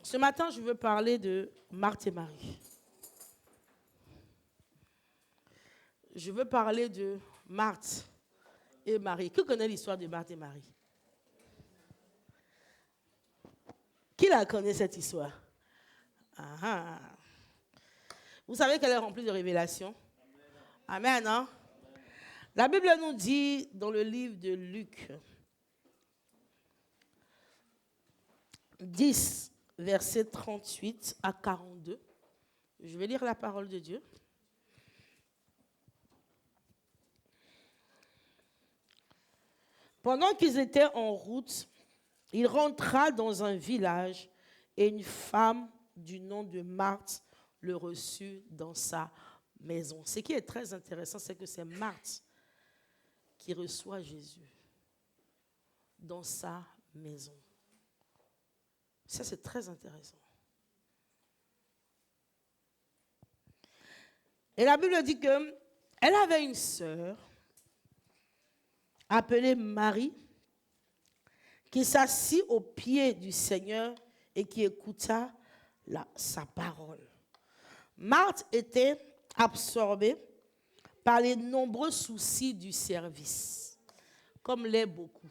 Ce matin, je veux parler de Marthe et Marie. Je veux parler de Marthe et Marie. Qui connaît l'histoire de Marthe et Marie? Qui la connaît, cette histoire? Ah, ah. Vous savez qu'elle est remplie de révélations. Amen, hein? La Bible nous dit dans le livre de Luc 10, versets 38 à 42. Je vais lire la parole de Dieu. Pendant qu'ils étaient en route, il rentra dans un village et une femme du nom de Marthe le reçut dans sa maison. Ce qui est très intéressant, c'est que c'est Marthe qui reçoit Jésus dans sa maison. Ça, c'est très intéressant. Et la Bible dit qu'elle avait une sœur appelée Marie qui s'assit aux pieds du Seigneur et qui écouta sa parole. Marthe était absorbée par les nombreux soucis du service, comme l'est beaucoup.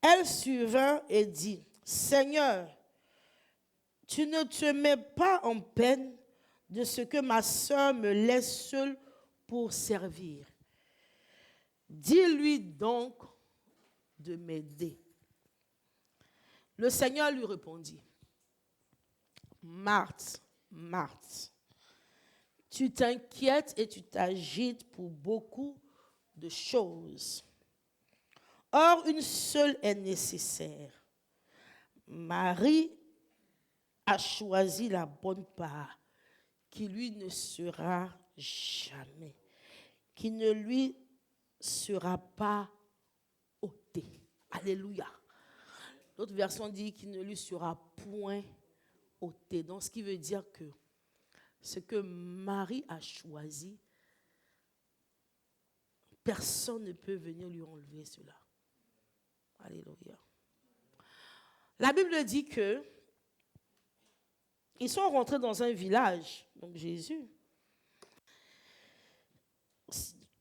Elle survint et dit, « Seigneur, tu ne te mets pas en peine de ce que ma sœur me laisse seule pour servir. Dis-lui donc de m'aider. » Le Seigneur lui répondit, « Marthe, Marthe, tu t'inquiètes et tu t'agites pour beaucoup de choses. Or, une seule est nécessaire. Marie a choisi la bonne part qui lui ne sera jamais, qui ne lui sera pas ôtée. » Alléluia. L'autre version dit qu'il ne lui sera point ôté. Donc, ce qui veut dire que ce que Marie a choisi, personne ne peut venir lui enlever cela. Alléluia. La Bible dit que ils sont rentrés dans un village, donc Jésus,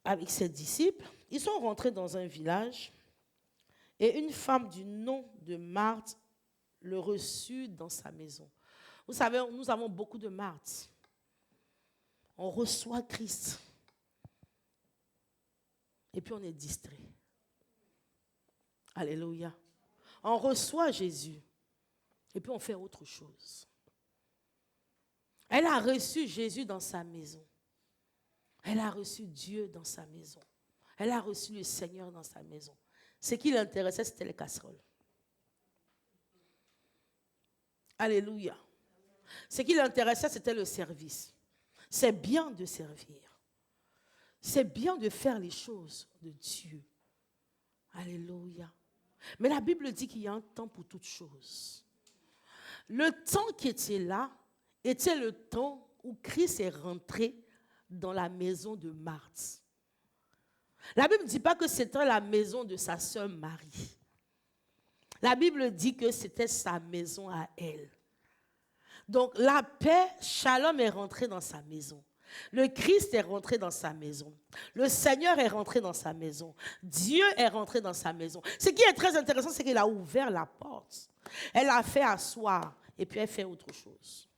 avec ses disciples, ils sont rentrés dans un village et une femme du nom de Marthe le reçut dans sa maison. Vous savez, nous avons beaucoup de Marthe. On reçoit Christ et puis on est distrait. Alléluia. On reçoit Jésus et puis on fait autre chose. Elle a reçu Jésus dans sa maison. Elle a reçu Dieu dans sa maison. Elle a reçu le Seigneur dans sa maison. Ce qui l'intéressait, c'était les casseroles. Alléluia. Ce qui l'intéressait, c'était le service. C'est bien de servir. C'est bien de faire les choses de Dieu. Alléluia. Mais la Bible dit qu'il y a un temps pour toutes choses. Le temps qui était là était le temps où Christ est rentré dans la maison de Marthe. La Bible ne dit pas que c'était la maison de sa sœur Marie. La Bible dit que c'était sa maison à elle. Donc la paix, Shalom est rentré dans sa maison. Le Christ est rentré dans sa maison. Le Seigneur est rentré dans sa maison. Dieu est rentré dans sa maison. Ce qui est très intéressant, c'est qu'il a ouvert la porte. Elle a fait asseoir et puis elle fait autre chose.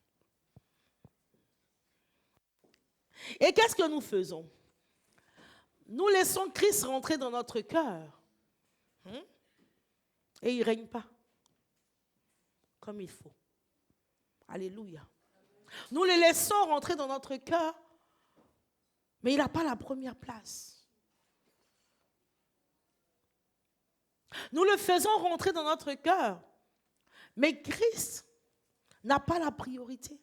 Et qu'est-ce que nous faisons? Nous laissons Christ rentrer dans notre cœur. Et il ne règne pas comme il faut. Alléluia. Nous les laissons rentrer dans notre cœur, mais il n'a pas la première place. Nous le faisons rentrer dans notre cœur, mais Christ n'a pas la priorité.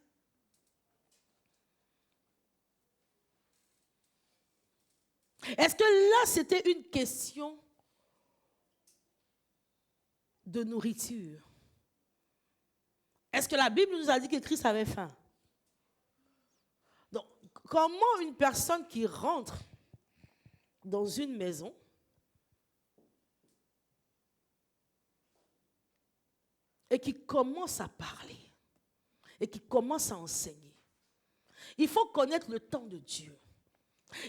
Est-ce que là, c'était une question de nourriture? Est-ce que la Bible nous a dit que Christ avait faim? Donc, comment une personne qui rentre dans une maison et qui commence à parler et qui commence à enseigner, il faut connaître le temps de Dieu.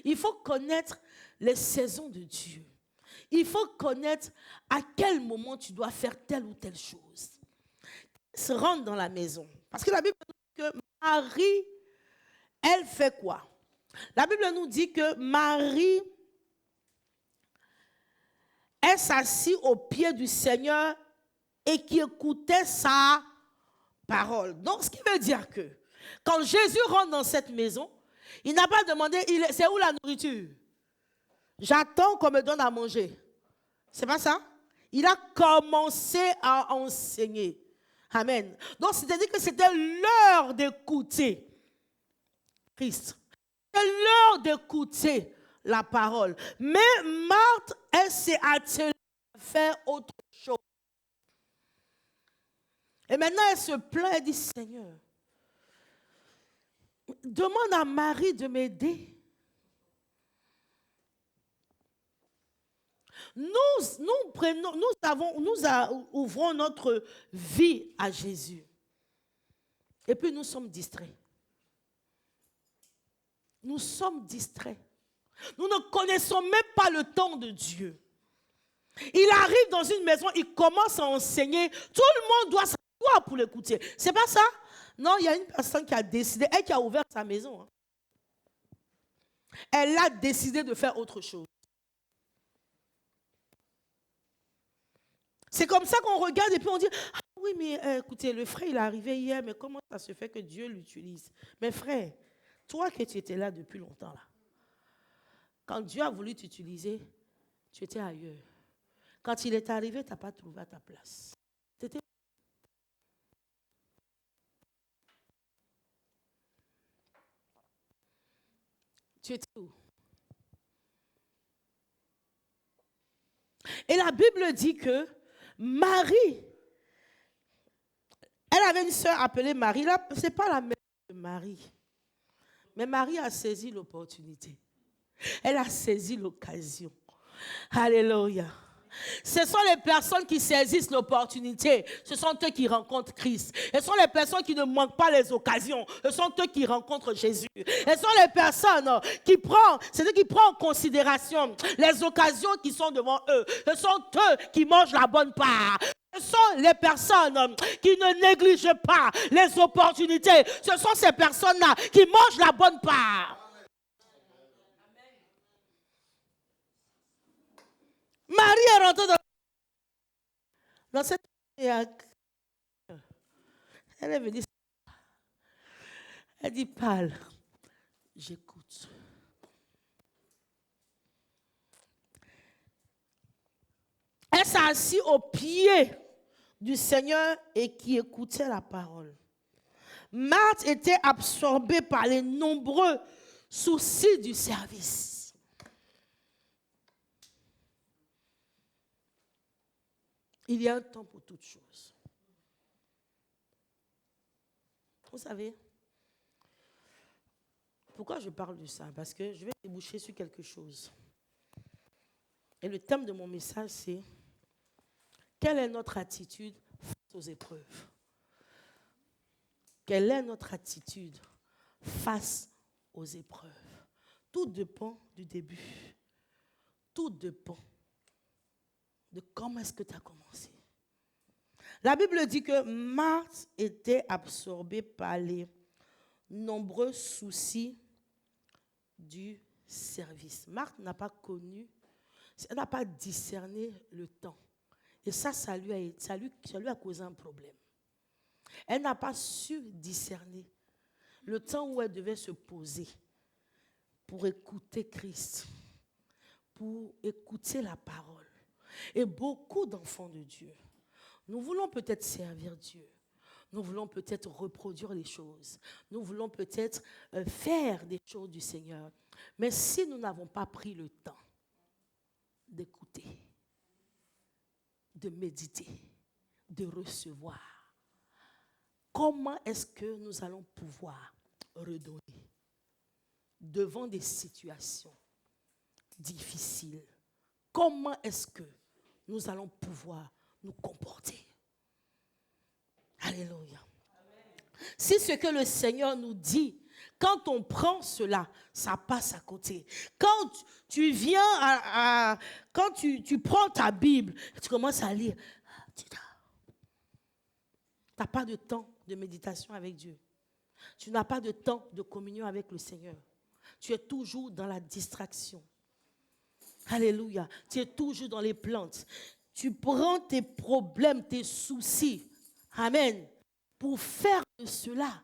Il faut connaître les saisons de Dieu. Il faut connaître à quel moment tu dois faire telle ou telle chose. Se rendre dans la maison. Parce que la Bible nous dit que Marie, elle fait quoi? La Bible nous dit que Marie, elle s'assit au pied du Seigneur et qui écoutait sa parole. Donc, ce qui veut dire que quand Jésus rentre dans cette maison, il n'a pas demandé, c'est où la nourriture? J'attends qu'on me donne à manger. C'est pas ça? Il a commencé à enseigner. Amen. Donc, c'est-à-dire que c'était l'heure d'écouter Christ. C'était l'heure d'écouter la parole. Mais Marthe, elle s'est attelée à faire autre chose. Et maintenant, elle se plaint, elle dit, Seigneur, demande à Marie de m'aider. Ouvrons notre vie à Jésus. Et puis nous sommes distraits. Nous sommes distraits. Nous ne connaissons même pas le temps de Dieu. Il arrive dans une maison, il commence à enseigner. Tout le monde doit s'asseoir pour l'écouter. C'est pas ça? Non, il y a une personne qui a décidé, elle qui a ouvert sa maison. Elle a décidé de faire autre chose. C'est comme ça qu'on regarde et puis on dit, ah oui, mais écoutez, le frère, il est arrivé hier, mais comment ça se fait que Dieu l'utilise? Mais frère, toi que tu étais là depuis longtemps, là, quand Dieu a voulu t'utiliser, tu étais ailleurs. Quand il est arrivé, tu n'as pas trouvé à ta place. Tu étais où? Et la Bible dit que Marie, elle avait une sœur appelée Marie. Là, ce n'est pas la mère de Marie. Mais Marie a saisi l'opportunité. Elle a saisi l'occasion. Alléluia. Ce sont les personnes qui saisissent l'opportunité. Ce sont eux qui rencontrent Christ. Ce sont les personnes qui ne manquent pas les occasions. Ce sont eux qui rencontrent Jésus. Ce sont les personnes qui prennent en considération les occasions qui sont devant eux. Ce sont eux qui mangent la bonne part. Ce sont les personnes qui ne négligent pas les opportunités. Ce sont ces personnes-là qui mangent la bonne part. Marie est rentrée dans cette... Elle est venue. Elle dit, parle. J'écoute. Elle s'est assise au pied du Seigneur et qui écoutait la parole. Marthe était absorbée par les nombreux soucis du service. Il y a un temps pour toutes choses. Vous savez, pourquoi je parle de ça? Parce que je vais déboucher sur quelque chose. Et le thème de mon message, c'est quelle est notre attitude face aux épreuves? Quelle est notre attitude face aux épreuves? Tout dépend du début. Tout dépend de comment est-ce que tu as commencé. La Bible dit que Marthe était absorbée par les nombreux soucis du service. Marthe n'a pas connu, elle n'a pas discerné le temps. Et ça lui a causé un problème. Elle n'a pas su discerner le temps où elle devait se poser pour écouter Christ, pour écouter la parole. Et beaucoup d'enfants de Dieu, nous voulons peut-être servir Dieu. Nous voulons peut-être reproduire les choses. Nous voulons peut-être faire des choses du Seigneur. Mais si nous n'avons pas pris le temps d'écouter, de méditer, de recevoir, comment est-ce que nous allons pouvoir redonner devant des situations difficiles? Comment est-ce que nous allons pouvoir nous comporter? Alléluia. Si ce que le Seigneur nous dit, quand on prend cela, ça passe à côté. Quand tu viens quand tu prends ta Bible, tu commences à lire, tu n'as pas de temps de méditation avec Dieu. Tu n'as pas de temps de communion avec le Seigneur. Tu es toujours dans la distraction. Alléluia. Tu es toujours dans les plantes. Tu prends tes problèmes, tes soucis. Amen. Pour faire de cela.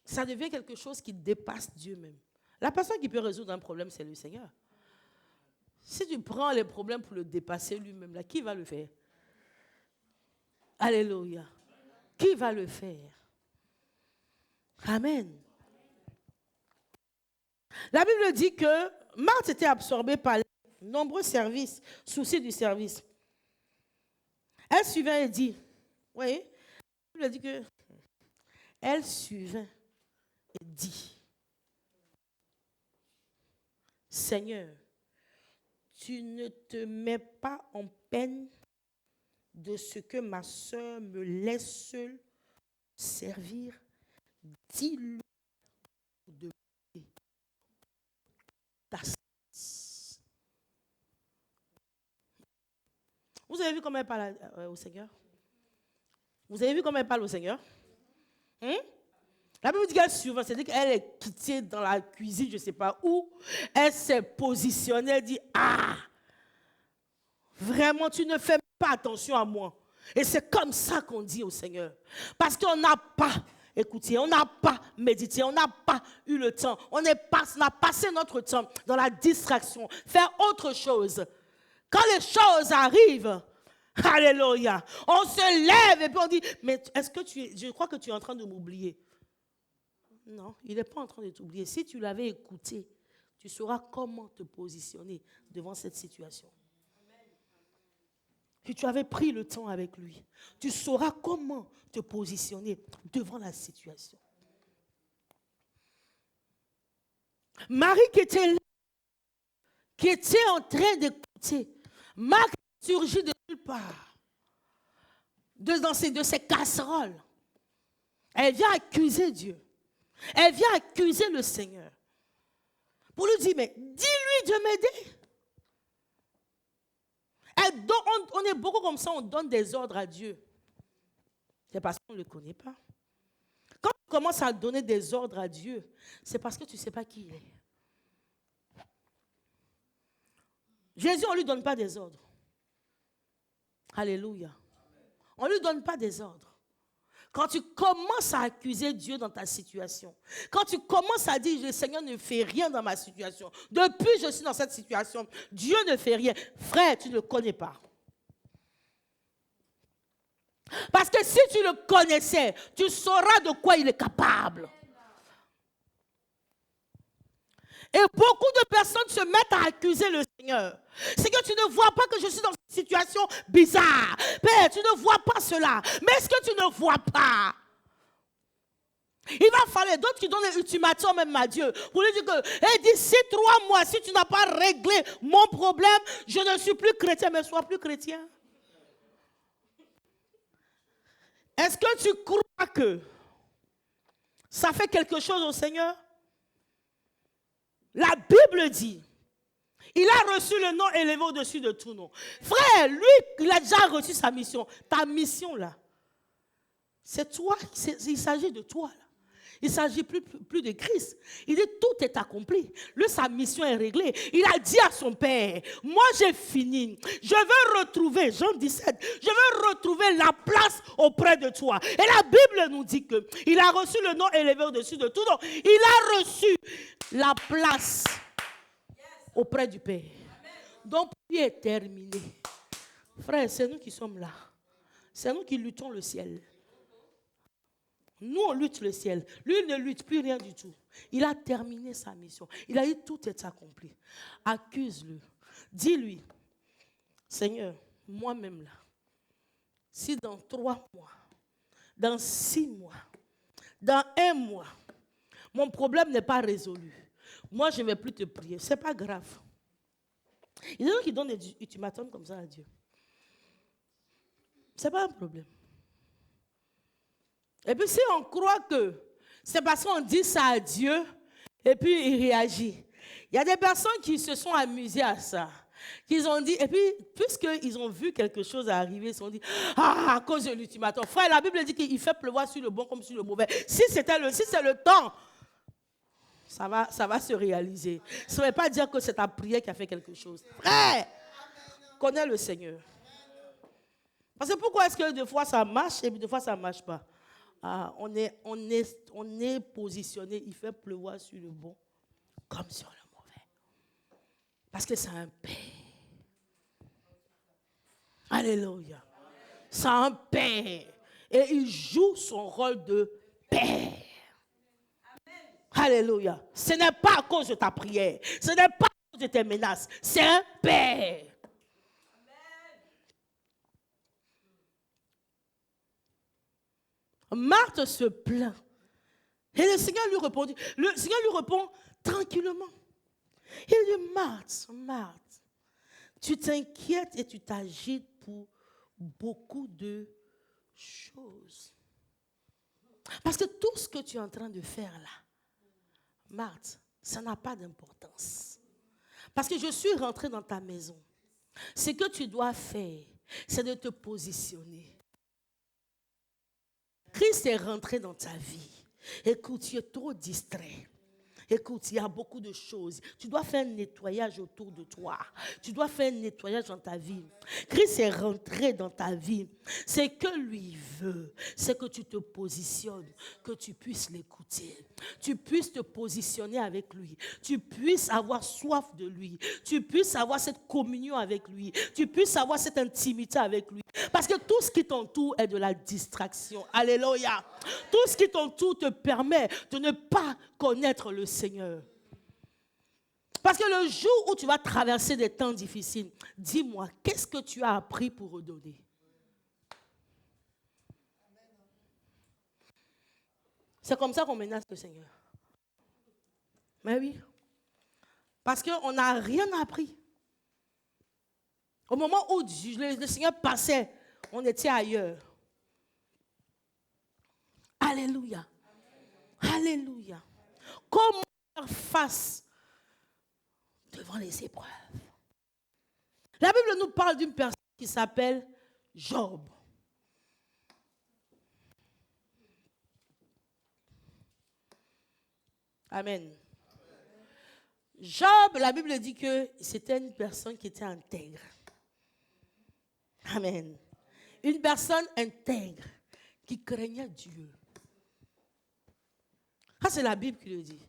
Ça devient quelque chose qui dépasse Dieu même. La personne qui peut résoudre un problème, c'est le Seigneur. Si tu prends les problèmes pour le dépasser lui-même, là, qui va le faire? Alléluia. Qui va le faire? Amen. La Bible dit que Marthe était absorbée par les nombreux services, soucis du service. Elle suivait et dit, vous voyez, la Bible dit que elle suivait et dit, Seigneur, tu ne te mets pas en peine de ce que ma soeur me laisse seule servir. Dis-lui de ta sens. Vous avez vu comment elle parle au Seigneur? Vous avez vu comment elle parle au Seigneur? La Bible dit qu'elle suivait, c'est-à-dire qu'elle est quittée dans la cuisine, je ne sais pas où. Elle s'est positionnée, elle dit, vraiment, tu ne fais pas attention à moi. Et c'est comme ça qu'on dit au Seigneur. Parce qu'on n'a pas écouté, on n'a pas médité, on n'a pas eu le temps. On a passé notre temps dans la distraction, faire autre chose. Quand les choses arrivent, alléluia, on se lève et puis on dit, mais est-ce que je crois que tu es en train de m'oublier. Non, il n'est pas en train de t'oublier. Si tu l'avais écouté, tu sauras comment te positionner devant cette situation. Si tu avais pris le temps avec lui, tu sauras comment te positionner devant la situation. Marie qui était là, qui était en train d'écouter, Marc surgit de nulle part, de ses casseroles. Elle vient accuser Dieu. Elle vient accuser le Seigneur. Pour lui dire, mais dis-lui de m'aider. On est beaucoup comme ça, on donne des ordres à Dieu. C'est parce qu'on ne le connaît pas. Quand tu commences à donner des ordres à Dieu, c'est parce que tu ne sais pas qui il est. Jésus, on ne lui donne pas des ordres. Alléluia. On ne lui donne pas des ordres. Quand tu commences à accuser Dieu dans ta situation, quand tu commences à dire, le Seigneur ne fait rien dans ma situation, depuis que je suis dans cette situation, Dieu ne fait rien. Frère, tu ne le connais pas. Parce que si tu le connaissais, tu sauras de quoi il est capable. Et beaucoup de personnes se mettent à accuser le Seigneur. C'est que tu ne vois pas que je suis dans une situation bizarre. Père, tu ne vois pas cela. Mais est-ce que tu ne vois pas? Il va falloir d'autres qui donnent un ultimatum même à Dieu. Pour lui dire que, d'ici 3 mois, si tu n'as pas réglé mon problème, je ne suis plus chrétien, mais sois plus chrétien. Est-ce que tu crois que ça fait quelque chose au Seigneur? La Bible dit, il a reçu le nom élevé au-dessus de tout nom. Frère, lui, il a déjà reçu sa mission. Ta mission là, c'est toi, il s'agit de toi là. Il ne s'agit plus de Christ. Il dit tout est accompli. Lui, sa mission est réglée. Il a dit à son Père, moi j'ai fini. Je veux retrouver, Jean 17, je veux retrouver la place auprès de toi. Et la Bible nous dit qu'il a reçu le nom élevé au-dessus de tout nom. Il a reçu la place auprès du Père. Donc, lui est terminé. Frère, c'est nous qui sommes là. C'est nous qui luttons le ciel. Nous, on lutte le ciel. Lui, il ne lutte plus rien du tout. Il a terminé sa mission. Il a dit, tout est accompli. Accuse-le. Dis-lui, Seigneur, moi-même là, si dans 3 mois, dans 6 mois, dans 1 mois, mon problème n'est pas résolu, moi, je ne vais plus te prier. Ce n'est pas grave. Il y a des gens qui donnent des ultimatums comme ça à Dieu. Ce n'est pas un problème. Et puis si on croit que c'est parce qu'on dit ça à Dieu, et puis il réagit. Il y a des personnes qui se sont amusées à ça. Qu'ils ont dit, et puis puisqu'ils ont vu quelque chose arriver, ils se sont dit, ah, à cause de l'ultimatum. Frère, la Bible dit qu'il fait pleuvoir sur le bon comme sur le mauvais. Si c'est le temps, ça va se réaliser. Ça ne veut pas dire que c'est ta prière qui a fait quelque chose. Frère, connais le Seigneur. Parce que pourquoi est-ce que des fois ça marche et puis des fois ça ne marche pas? Ah, on est positionné, il fait pleuvoir sur le bon comme sur le mauvais. Parce que c'est un Père. Alléluia. C'est un Père. Et il joue son rôle de Père. Alléluia. Ce n'est pas à cause de ta prière. Ce n'est pas à cause de tes menaces. C'est un Père. Marthe se plaint. Et le Seigneur lui répondit. Le Seigneur lui répond tranquillement. Il dit, Marthe, Marthe, tu t'inquiètes et tu t'agites pour beaucoup de choses. Parce que tout ce que tu es en train de faire là, Marthe, ça n'a pas d'importance. Parce que je suis rentrée dans ta maison. Ce que tu dois faire, c'est de te positionner. Christ est rentré dans ta vie. Écoute, tu es trop distrait. Écoute, il y a beaucoup de choses. Tu dois faire un nettoyage autour de toi. Tu dois faire un nettoyage dans ta vie. Christ est rentré dans ta vie. C'est que lui veut, c'est que tu te positionnes, que tu puisses l'écouter. Tu puisses te positionner avec lui. Tu puisses avoir soif de lui. Tu puisses avoir cette communion avec lui. Tu puisses avoir cette intimité avec lui. Parce que tout ce qui t'entoure est de la distraction. Alléluia. Tout ce qui t'entoure te permet de ne pas connaître le Seigneur. Parce que le jour où tu vas traverser des temps difficiles, dis-moi, qu'est-ce que tu as appris pour redonner? C'est comme ça qu'on menace le Seigneur. Mais oui. Parce qu'on n'a rien appris. Au moment où le Seigneur passait, on était ailleurs. Alléluia. Alléluia. Comment faire face devant les épreuves? La Bible nous parle d'une personne qui s'appelle Job. Amen. Job, la Bible dit que c'était une personne qui était intègre. Amen. Une personne intègre qui craignait Dieu. Ça, c'est la Bible qui le dit.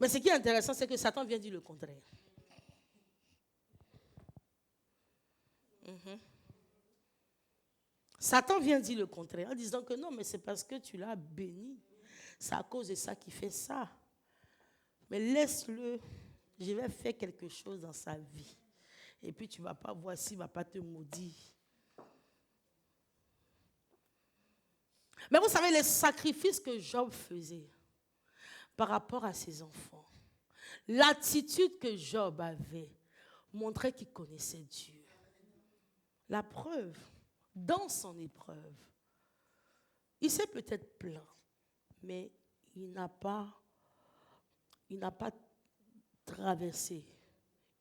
Mais ce qui est intéressant, c'est que Satan vient dire le contraire. Satan vient dire le contraire en disant que non, mais c'est parce que tu l'as béni. C'est à cause de ça qu'il fait ça. Mais laisse-le, je vais faire quelque chose dans sa vie. Et puis tu ne vas pas voir s'il ne va pas te maudire. Mais vous savez, les sacrifices que Job faisait par rapport à ses enfants, l'attitude que Job avait montrait qu'il connaissait Dieu. La preuve, dans son épreuve, il s'est peut-être plaint, mais il n'a pas traversé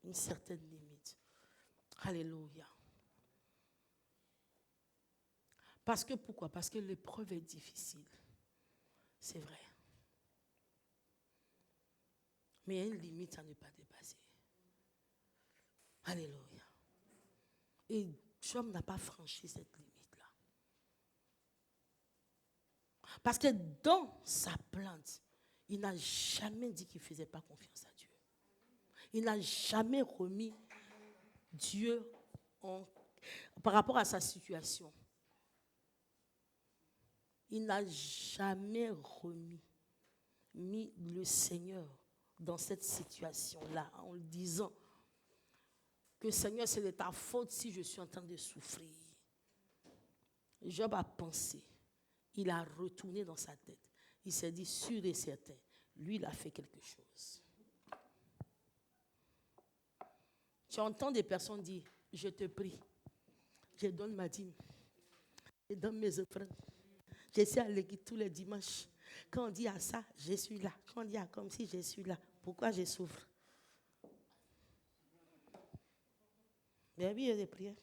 une certaine limite. Alléluia. Parce que pourquoi? Parce que l'épreuve est difficile. C'est vrai. Mais il y a une limite à ne pas dépasser. Alléluia. Et Job n'a pas franchi cette limite-là. Parce que dans sa plainte, il n'a jamais dit qu'il ne faisait pas confiance à Dieu. Il n'a jamais remis Dieu par rapport à sa situation. Il n'a jamais mis le Seigneur dans cette situation-là en lui disant que Seigneur, c'est de ta faute si je suis en train de souffrir. Job a pensé, il a retourné dans sa tête. Il s'est dit, sûr et certain, lui, il a fait quelque chose. Tu entends des personnes dire, je te prie, je donne ma dîme, je donne mes offrandes. Je suis à l'église tous les dimanches. Quand on dit à ça, je suis là. Quand on dit à comme si je suis là, pourquoi je souffre? Mais oui, il y a des prières.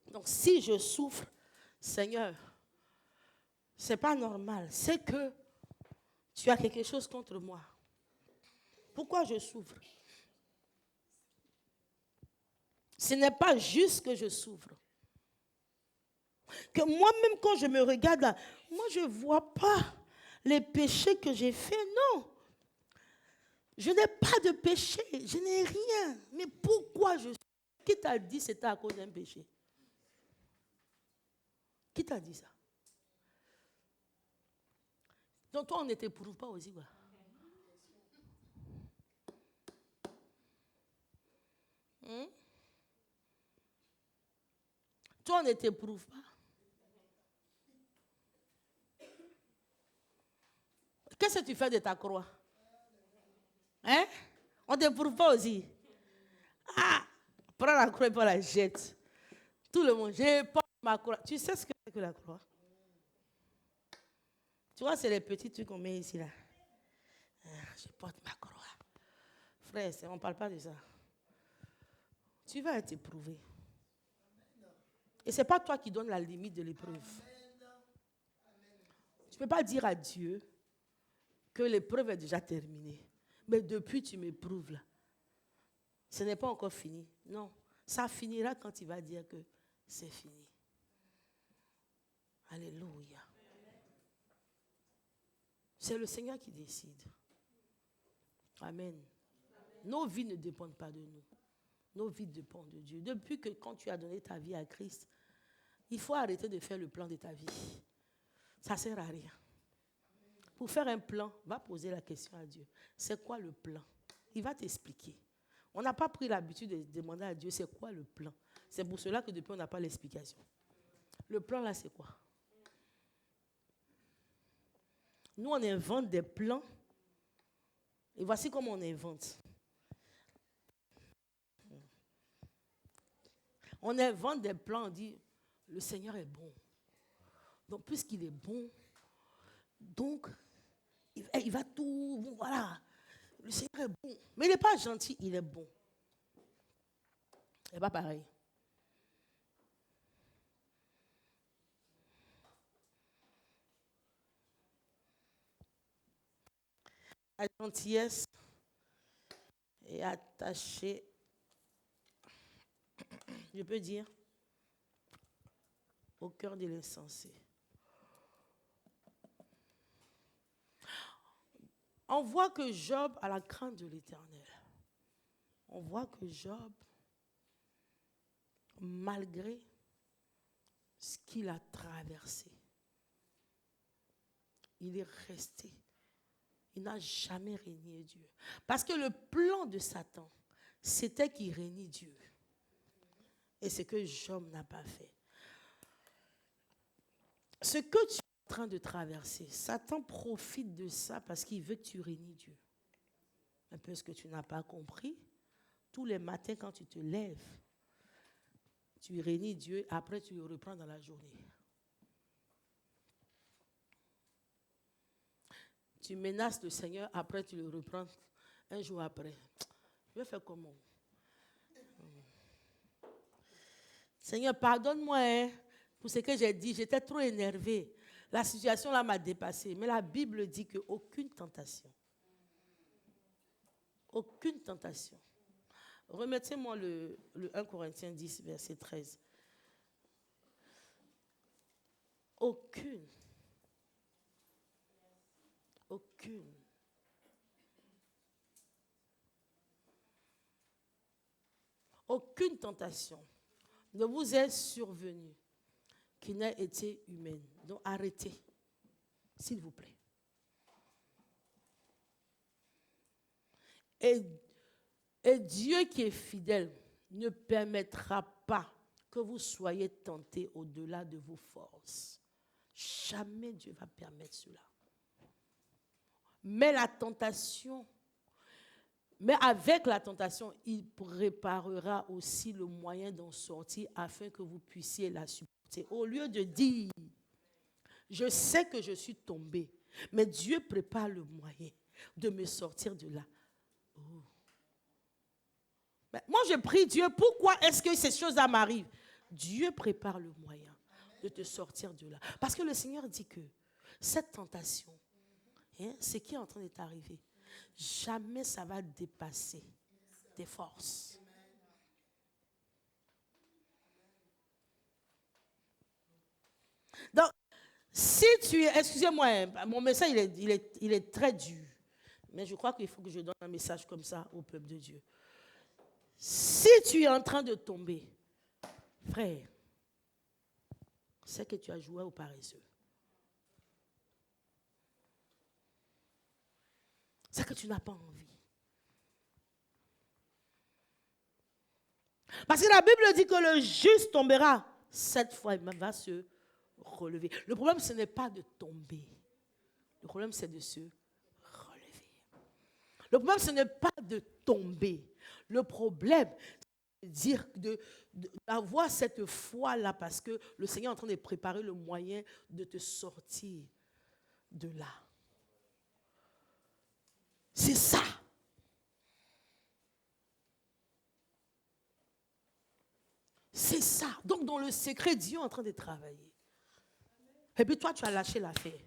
Donc si je souffre, Seigneur, ce n'est pas normal. C'est que tu as quelque chose contre moi. Pourquoi je souffre? Ce n'est pas juste que je souffre. Que moi-même, quand je me regarde, là, moi, je ne vois pas les péchés que j'ai faits. Non. Je n'ai pas de péché. Je n'ai rien. Mais pourquoi je souffre? Qui t'a dit que c'était à cause d'un péché? Qui t'a dit ça? Donc toi, on ne t'éprouve pas aussi, quoi. Toi, on ne t'éprouve pas. Qu'est-ce que tu fais de ta croix? Hein? On ne t'éprouve pas aussi. Ah! Prends la croix et pas la jette. Tout le monde, je porte ma croix. Tu sais ce que c'est que la croix? Tu vois, c'est les petits trucs qu'on met ici, là. Je porte ma croix. Frère, on ne parle pas de ça. Tu vas être éprouvé. Et ce n'est pas toi qui donnes la limite de l'épreuve. Tu ne peux pas dire à Dieu que l'épreuve est déjà terminée. Mais depuis, tu m'éprouves là. Ce n'est pas encore fini. Non. Ça finira quand il va dire que c'est fini. Alléluia. C'est le Seigneur qui décide. Amen. Nos vies ne dépendent pas de nous. Nos vies dépendent de Dieu. Depuis que quand tu as donné ta vie à Christ, il faut arrêter de faire le plan de ta vie. Ça ne sert à rien. Pour faire un plan, va poser la question à Dieu. C'est quoi le plan? Il va t'expliquer. On n'a pas pris l'habitude de demander à Dieu c'est quoi le plan. C'est pour cela que depuis on n'a pas l'explication. Le plan là c'est quoi? Nous on invente des plans. Et voici comment on invente. On invente des plans, on dit le Seigneur est bon. Donc puisqu'il est bon, donc il va tout, bon, voilà. Le Seigneur est bon. Mais il n'est pas gentil, il est bon. C'est pas pareil. La gentillesse est attachée, je peux dire, au cœur de l'insensé. On voit que Job a la crainte de l'Éternel. On voit que Job, malgré ce qu'il a traversé, il est resté. Il n'a jamais régné Dieu. Parce que le plan de Satan, c'était qu'il régnait Dieu. Et c'est ce que Job n'a pas fait. Ce que tu es en train de traverser, Satan profite de ça parce qu'il veut que tu régnes Dieu. Un peu ce que tu n'as pas compris. Tous les matins, quand tu te lèves, tu régnes Dieu, après tu le reprends dans la journée. Tu menaces le Seigneur, après tu le reprends un jour après. Je vais faire comment? Seigneur, pardonne-moi pour ce que j'ai dit. J'étais trop énervée. La situation là m'a dépassée. Mais la Bible dit qu'aucune tentation. Aucune tentation. Remettez-moi le 1 Corinthiens 10, verset 13. Aucune. Aucune. Aucune tentation ne vous est survenue qui n'ait été humaine. Donc arrêtez, s'il vous plaît. Et Dieu qui est fidèle ne permettra pas que vous soyez tentés au-delà de vos forces. Jamais Dieu va permettre cela. Mais la tentation Mais avec la tentation, il préparera aussi le moyen d'en sortir afin que vous puissiez la supporter. Au lieu de dire, je sais que je suis tombé, mais Dieu prépare le moyen de me sortir de là. Oh. Moi, je prie Dieu, pourquoi est-ce que ces choses-là m'arrivent? Dieu prépare le moyen de te sortir de là. Parce que le Seigneur dit que cette tentation, ce qui est en train de t'arriver, jamais ça va dépasser tes forces. Donc, si tu es, excusez-moi, mon message il est très dur, mais je crois qu'il faut que je donne un message comme ça au peuple de Dieu. Si tu es en train de tomber, frère, c'est que tu as joué au paresseux. C'est que tu n'as pas envie. Parce que la Bible dit que le juste tombera 7 fois, il va se relever. Le problème, ce n'est pas de tomber. Le problème, c'est de se relever. Le problème, ce n'est pas de tomber. Le problème, c'est d'avoir cette foi-là parce que le Seigneur est en train de préparer le moyen de te sortir de là. C'est ça. C'est ça. Donc, dans le secret, Dieu est en train de travailler. Et puis toi, tu as lâché l'affaire.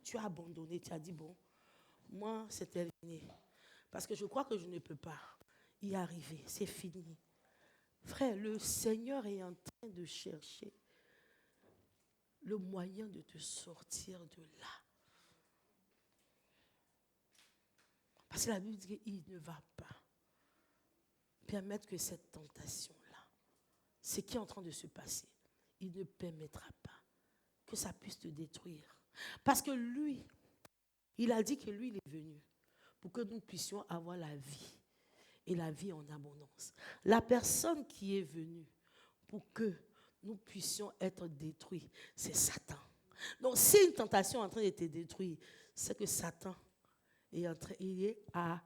Tu as abandonné. Tu as dit, bon, moi, c'est terminé. Parce que je crois que je ne peux pas y arriver. C'est fini. Frère, le Seigneur est en train de chercher le moyen de te sortir de là. Parce que la Bible dit qu'il ne va pas permettre que cette tentation-là, ce qui est en train de se passer, il ne permettra pas que ça puisse te détruire. Parce que lui, il a dit que lui, il est venu pour que nous puissions avoir la vie et la vie en abondance. La personne qui est venue pour que nous puissions être détruits, c'est Satan. Donc, si une tentation est en train de te détruire, c'est que Satan il est à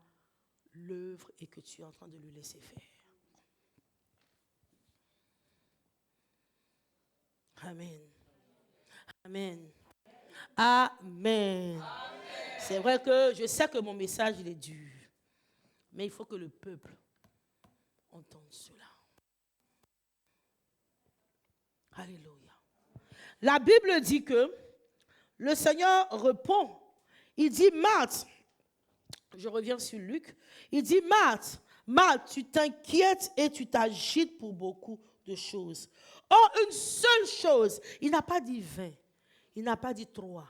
l'œuvre et que tu es en train de le laisser faire. Amen. Amen. Amen. Amen. C'est vrai que je sais que mon message il est dur, mais il faut que le peuple entende cela. Alléluia. La Bible dit que le Seigneur répond. Il dit, Marthe, je reviens sur Luc, il dit, Marthe, tu t'inquiètes et tu t'agites pour beaucoup de choses. Or, une seule chose, il n'a pas dit 20, il n'a pas dit 3,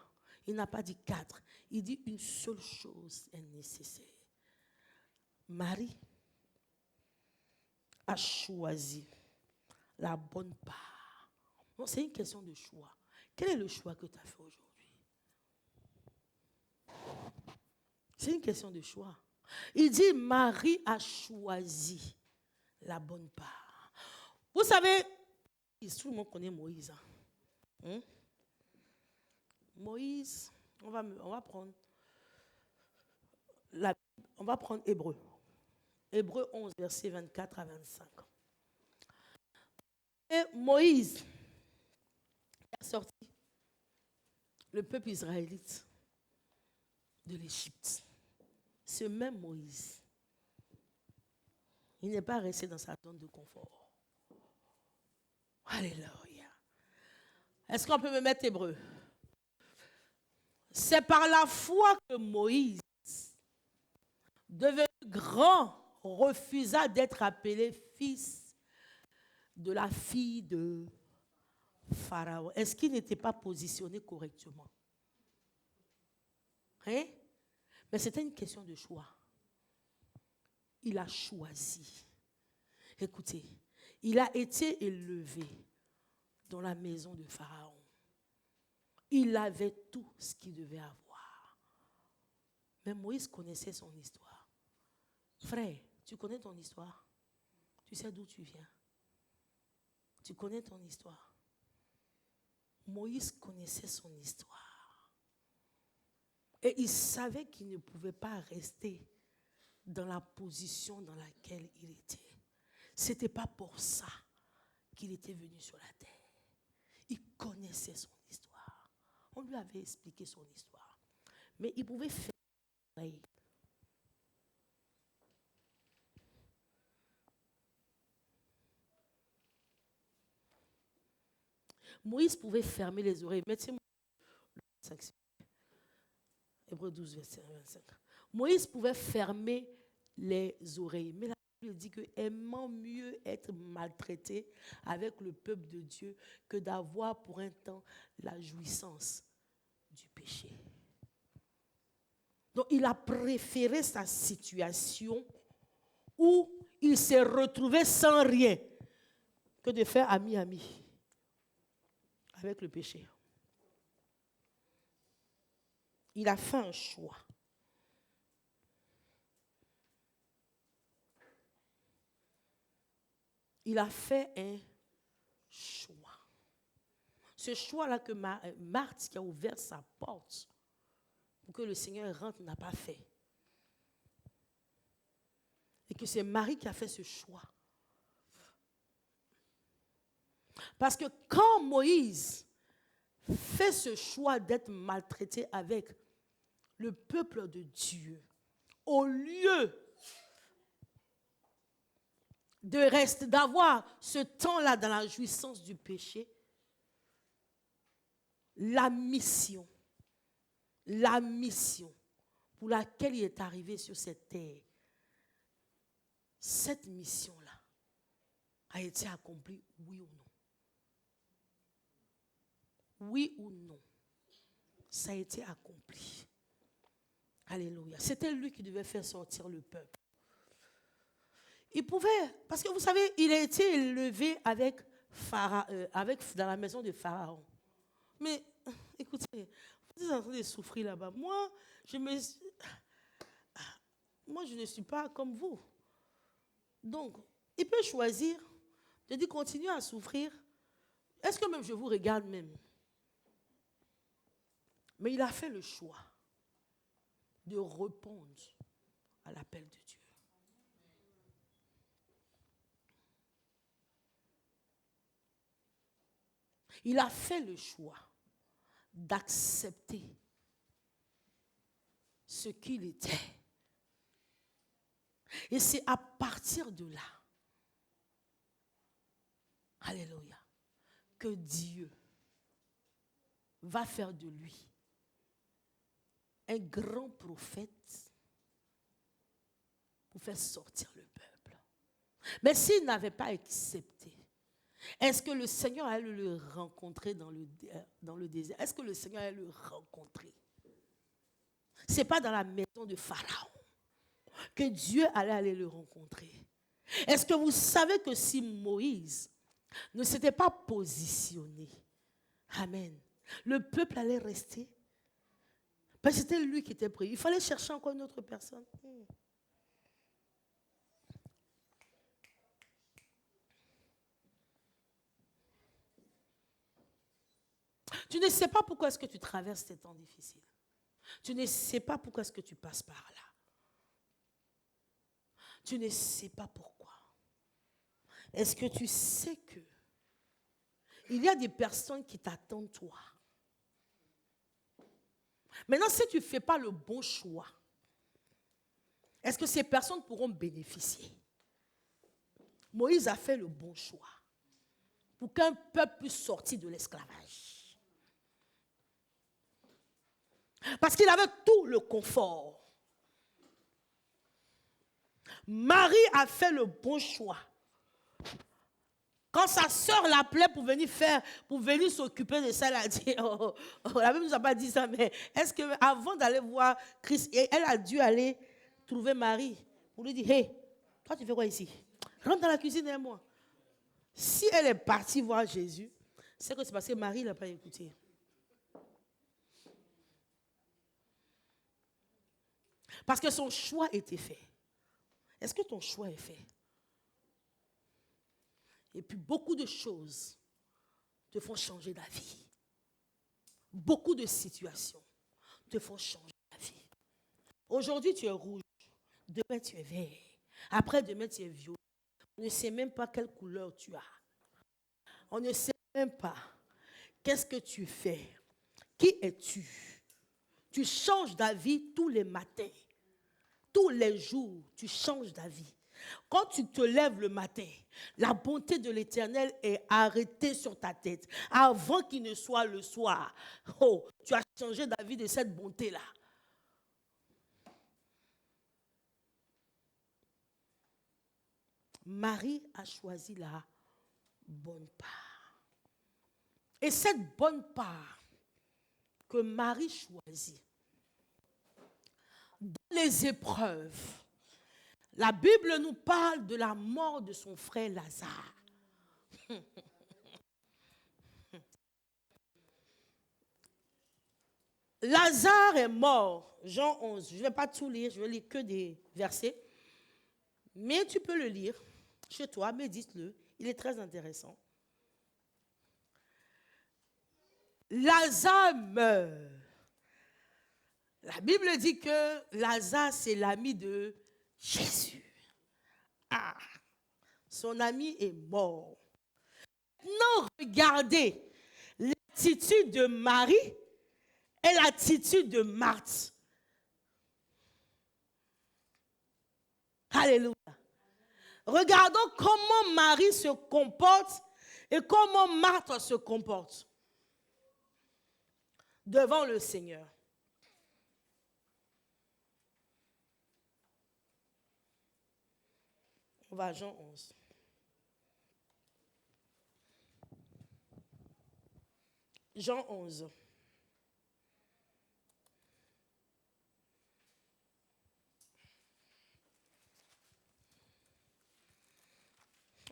il n'a pas dit 4, il dit une seule chose est nécessaire. Marie a choisi la bonne part. Non, c'est une question de choix. Quel est le choix que tu as fait aujourd'hui? C'est une question de choix. Il dit, Marie a choisi la bonne part. Vous savez, tout le monde connaît Moïse. Moïse, on va prendre Hébreu. Hébreu 11, versets 24 à 25. Et Moïse a sorti le peuple israélite de l'Égypte. Ce même Moïse, il n'est pas resté dans sa zone de confort. Alléluia. Est-ce qu'on peut me mettre Hébreu? C'est par la foi que Moïse, devenu grand, refusa d'être appelé fils de la fille de Pharaon. Est-ce qu'il n'était pas positionné correctement? Hein? Mais c'était une question de choix. Il a choisi. Écoutez, il a été élevé dans la maison de Pharaon. Il avait tout ce qu'il devait avoir. Mais Moïse connaissait son histoire. Frère, tu connais ton histoire? Tu sais d'où tu viens? Tu connais ton histoire? Moïse connaissait son histoire. Et il savait qu'il ne pouvait pas rester dans la position dans laquelle il était. Ce n'était pas pour ça qu'il était venu sur la terre. Il connaissait son histoire. On lui avait expliqué son histoire. Mais il pouvait faire pareil. Moïse pouvait fermer les oreilles. Mettez-moi le 25. Hébreux 12, verset 25. Moïse pouvait fermer les oreilles. Mais la Bible dit que aimant mieux être maltraité avec le peuple de Dieu que d'avoir pour un temps la jouissance du péché. Donc il a préféré sa situation où il s'est retrouvé sans rien que de faire ami-ami avec le péché. Il a fait un choix. Il a fait un choix. Ce choix-là que Marthe, qui a ouvert sa porte pour que le Seigneur rentre, n'a pas fait. Et que c'est Marie qui a fait ce choix. Parce que quand Moïse fait ce choix d'être maltraité avec le peuple de Dieu, au lieu de rester, d'avoir ce temps-là dans la jouissance du péché, la mission pour laquelle il est arrivé sur cette terre, cette mission-là a été accomplie, oui ou non? Oui ou non? Ça a été accompli. Alléluia. C'était lui qui devait faire sortir le peuple. Il pouvait, parce que vous savez, il a été élevé dans la maison de Pharaon. Mais, écoutez, vous êtes en train de souffrir là-bas. Moi, je ne suis pas comme vous. Donc, il peut choisir de dire, continuez à souffrir. Est-ce que même je vous regarde même? Mais il a fait le choix de répondre à l'appel de Dieu. Il a fait le choix d'accepter ce qu'il était. Et c'est à partir de là, alléluia, que Dieu va faire de lui un grand prophète pour faire sortir le peuple. Mais s'il n'avait pas accepté, est-ce que le Seigneur allait le rencontrer dans le désert? Est-ce que le Seigneur allait le rencontrer? Ce n'est pas dans la maison de Pharaon que Dieu allait aller le rencontrer. Est-ce que vous savez que si Moïse ne s'était pas positionné, amen, le peuple allait rester? Parce que c'était lui qui était pris. Il fallait chercher encore une autre personne. Tu ne sais pas pourquoi est-ce que tu traverses ces temps difficiles. Tu ne sais pas pourquoi est-ce que tu passes par là. Tu ne sais pas pourquoi. Est-ce que tu sais que il y a des personnes qui t'attendent toi? Maintenant, si tu ne fais pas le bon choix, est-ce que ces personnes pourront bénéficier? Moïse a fait le bon choix pour qu'un peuple puisse sortir de l'esclavage. Parce qu'il avait tout le confort. Marie a fait le bon choix. Quand sa sœur l'appelait pour venir s'occuper de ça, elle a dit, la Bible ne nous a pas dit ça, mais est-ce qu'avant d'aller voir Christ, elle a dû aller trouver Marie pour lui dire, hey, toi tu fais quoi ici? Rentre dans la cuisine et moi. Si elle est partie voir Jésus, c'est que c'est parce que Marie ne l'a pas écouté. Parce que son choix était fait. Est-ce que ton choix est fait? Et puis beaucoup de choses te font changer d'avis. Beaucoup de situations te font changer d'avis. Aujourd'hui, tu es rouge. Demain, tu es vert. Après-demain, tu es violet. On ne sait même pas quelle couleur tu as. On ne sait même pas qu'est-ce que tu fais. Qui es-tu? Tu changes d'avis tous les matins. Tous les jours, tu changes d'avis. Quand tu te lèves le matin, la bonté de l'Éternel est arrêtée sur ta tête. Avant qu'il ne soit le soir, oh, tu as changé d'avis de cette bonté-là. Marie a choisi la bonne part. Et cette bonne part que Marie choisit, dans les épreuves, la Bible nous parle de la mort de son frère Lazare. Lazare est mort, Jean 11. Je ne vais pas tout lire, je vais lire que des versets. Mais tu peux le lire chez toi, médite-le. Il est très intéressant. Lazare meurt. La Bible dit que Lazare, c'est l'ami de Jésus. Ah, son ami est mort. Maintenant, regardez l'attitude de Marie et l'attitude de Marthe. Alléluia. Regardons comment Marie se comporte et comment Marthe se comporte devant le Seigneur. On va à Jean 11. Jean 11.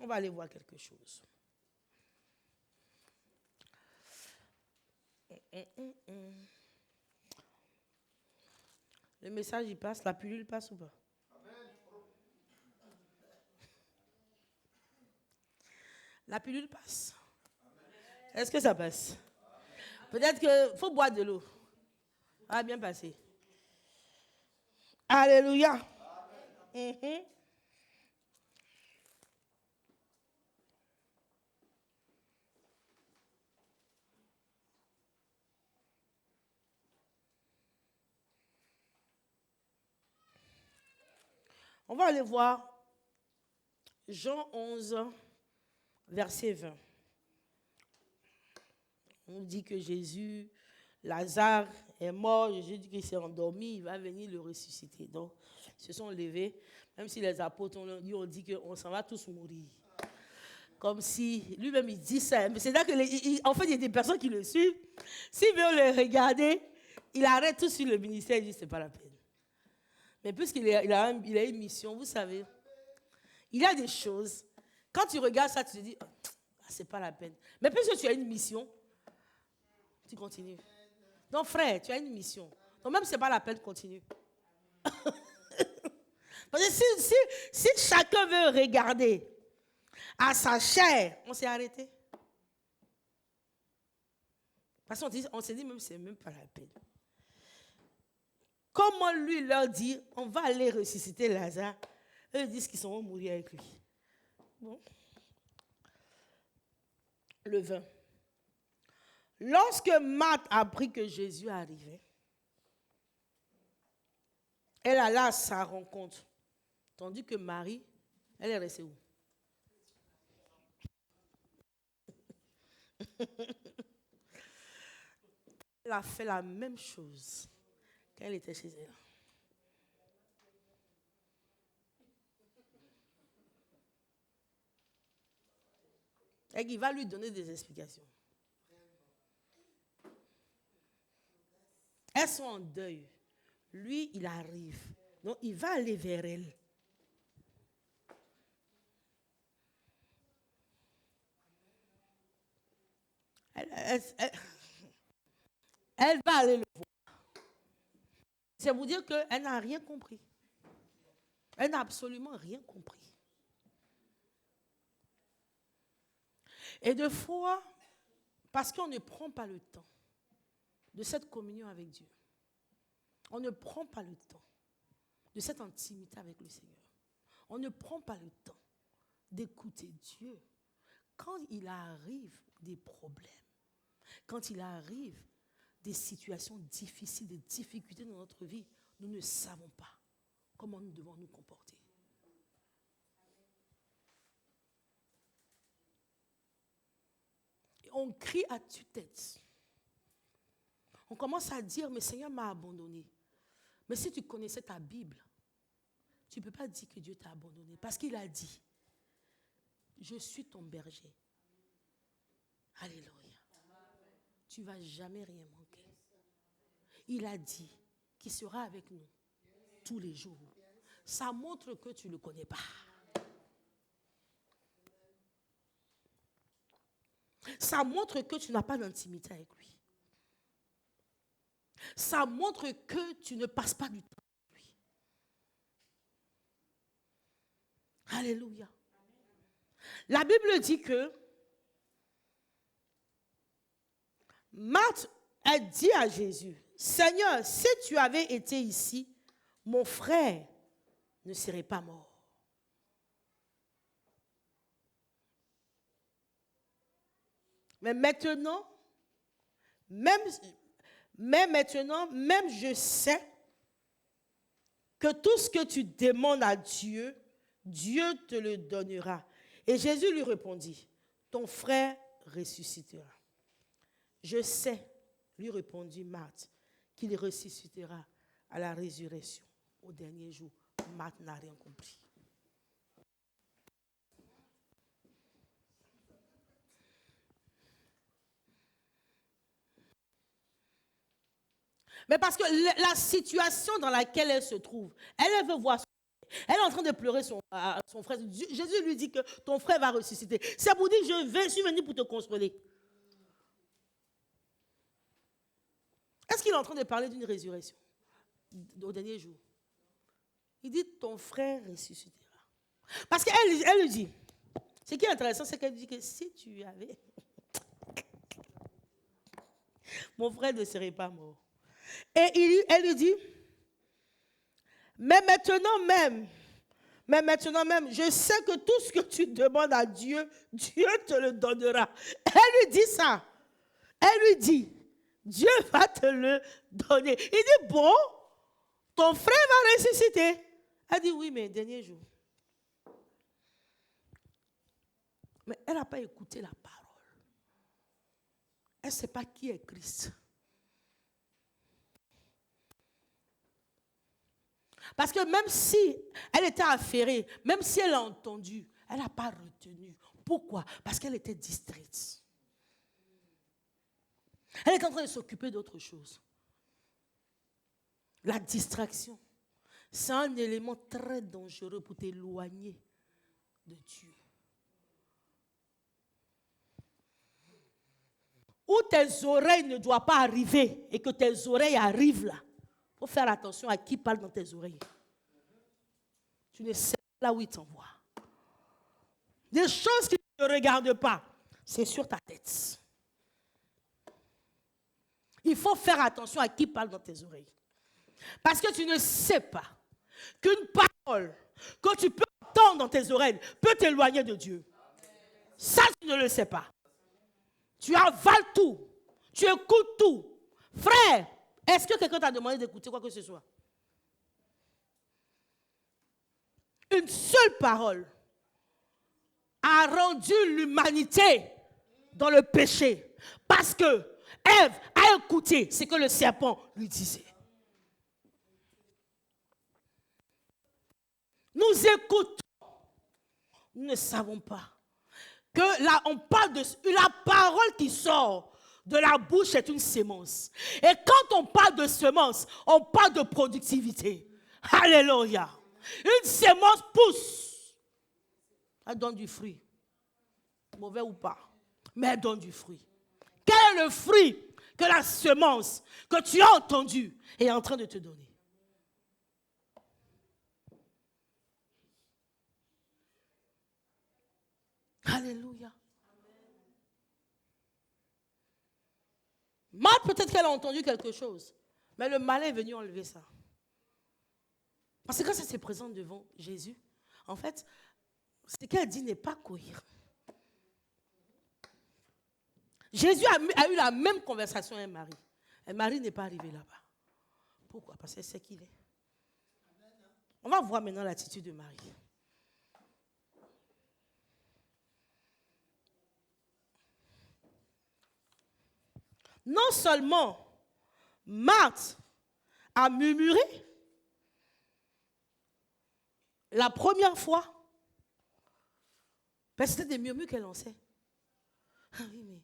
On va aller voir quelque chose. Le message, il passe, la pilule passe ou pas? La pilule passe. Est-ce que ça passe? Peut-être qu'il faut boire de l'eau. Ça va bien passer. Alléluia. On va aller voir Jean 11, verset 20. On dit que Jésus, Lazare est mort, Jésus dit qu'il s'est endormi, il va venir le ressusciter. Donc, ils se sont levés, même si les apôtres ont dit qu'on s'en va tous mourir. Comme si, lui-même il dit ça, mais c'est là que, en fait, il y a des personnes qui le suivent. S'il veut le regarder, il arrête tout sur le ministère, il dit c'est pas la peine. Mais puisqu'il a une mission, vous savez, il y a des choses. Quand tu regardes ça, tu te dis, oh, c'est pas la peine. Mais puisque tu as une mission, tu continues. Donc frère, tu as une mission. Donc même si ce n'est pas la peine, continue. Parce que si chacun veut regarder à sa chair, on s'est arrêté. Parce qu'on s'est dit même c'est même pas la peine. Comment lui leur dit, on va aller ressusciter Lazare, eux disent qu'ils vont mourir avec lui. Bon. Le 20. Lorsque Marthe apprit que Jésus arrivait, elle alla à sa rencontre. Tandis que Marie, elle est restée où? Elle a fait la même chose quand elle était chez elle. Et il va lui donner des explications. Elles sont en deuil. Lui, il arrive. Donc, il va aller vers elle. Elle va aller le voir. C'est vous dire qu'elle n'a rien compris. Elle n'a absolument rien compris. Et des fois, parce qu'on ne prend pas le temps de cette communion avec Dieu, on ne prend pas le temps. de cette intimité avec le Seigneur. On ne prend pas le temps d'écouter Dieu. Quand il arrive des problèmes, quand il arrive des situations difficiles, des difficultés dans notre vie, nous ne savons pas comment nous devons nous comporter. Et on crie à tue-tête. On commence à dire, mais Seigneur m'a abandonné. Mais si tu connaissais ta Bible, tu ne peux pas dire que Dieu t'a abandonné. Parce qu'il a dit, je suis ton berger. Alléluia. Tu ne vas jamais rien manquer. Il a dit qu'il sera avec nous tous les jours. Ça montre que tu ne le connais pas. Ça montre que tu n'as pas d'intimité avec lui. Ça montre que tu ne passes pas du temps avec lui. Alléluia. La Bible dit que Marthe a dit à Jésus, Seigneur, si tu avais été ici, mon frère ne serait pas mort. Mais maintenant, même je sais que tout ce que tu demandes à Dieu, Dieu te le donnera. Et Jésus lui répondit, ton frère ressuscitera. Je sais, lui répondit Marthe, qu'il ressuscitera à la résurrection au dernier jour. Marthe n'a rien compris. Mais parce que la situation dans laquelle elle se trouve, elle veut voir son frère. Elle est en train de pleurer son frère. Jésus lui dit que ton frère va ressusciter. C'est pour dire, je suis venu pour te consoler. Est-ce qu'il est en train de parler d'une résurrection au dernier jour? Il dit, ton frère ressuscitera. Parce qu'elle lui dit, ce qui est intéressant, c'est qu'elle dit que si tu avais... mon frère ne serait pas mort. Et elle lui dit, mais maintenant même, je sais que tout ce que tu demandes à Dieu, Dieu te le donnera. Elle lui dit ça. Elle lui dit, Dieu va te le donner. Il dit, bon, ton frère va ressusciter. Elle dit, oui, mais dernier jour. Mais elle n'a pas écouté la parole. Elle ne sait pas qui est Christ. Parce que même si elle était affairée, même si elle a entendu, elle n'a pas retenu. Pourquoi? Parce qu'elle était distraite. Elle est en train de s'occuper d'autre chose. La distraction, c'est un élément très dangereux pour t'éloigner de Dieu. Où tes oreilles ne doivent pas arriver et que tes oreilles arrivent là. Il faut faire attention à qui parle dans tes oreilles. Tu ne sais pas là où il t'envoie. Des choses qui ne te regardent pas, c'est sur ta tête. Il faut faire attention à qui parle dans tes oreilles. Parce que tu ne sais pas qu'une parole que tu peux entendre dans tes oreilles peut t'éloigner de Dieu. Ça, tu ne le sais pas. Tu avales tout. Tu écoutes tout. Frère, est-ce que quelqu'un t'a demandé d'écouter quoi que ce soit? Une seule parole a rendu l'humanité dans le péché. Parce que Ève a écouté ce que le serpent lui disait. Nous écoutons. Nous ne savons pas que là, on parle de la parole qui sort de la bouche est une sémence. Et quand on parle de semence, on parle de productivité. Alléluia. Une sémence pousse. Elle donne du fruit. Mauvais ou pas. Mais elle donne du fruit. Quel est le fruit que la semence que tu as entendue est en train de te donner? Alléluia. Marthe, peut-être qu'elle a entendu quelque chose, mais le malin est venu enlever ça. Parce que quand ça se présente devant Jésus, en fait, ce qu'elle dit n'est pas cohérent. Jésus a eu la même conversation avec Marie. Et Marie n'est pas arrivée là-bas. Pourquoi? Parce qu'elle sait qui il est. On va voir maintenant l'attitude de Marie. Non seulement Marthe a murmuré la première fois, parce que c'était des murmures qu'elle lançait. Ah oui, mais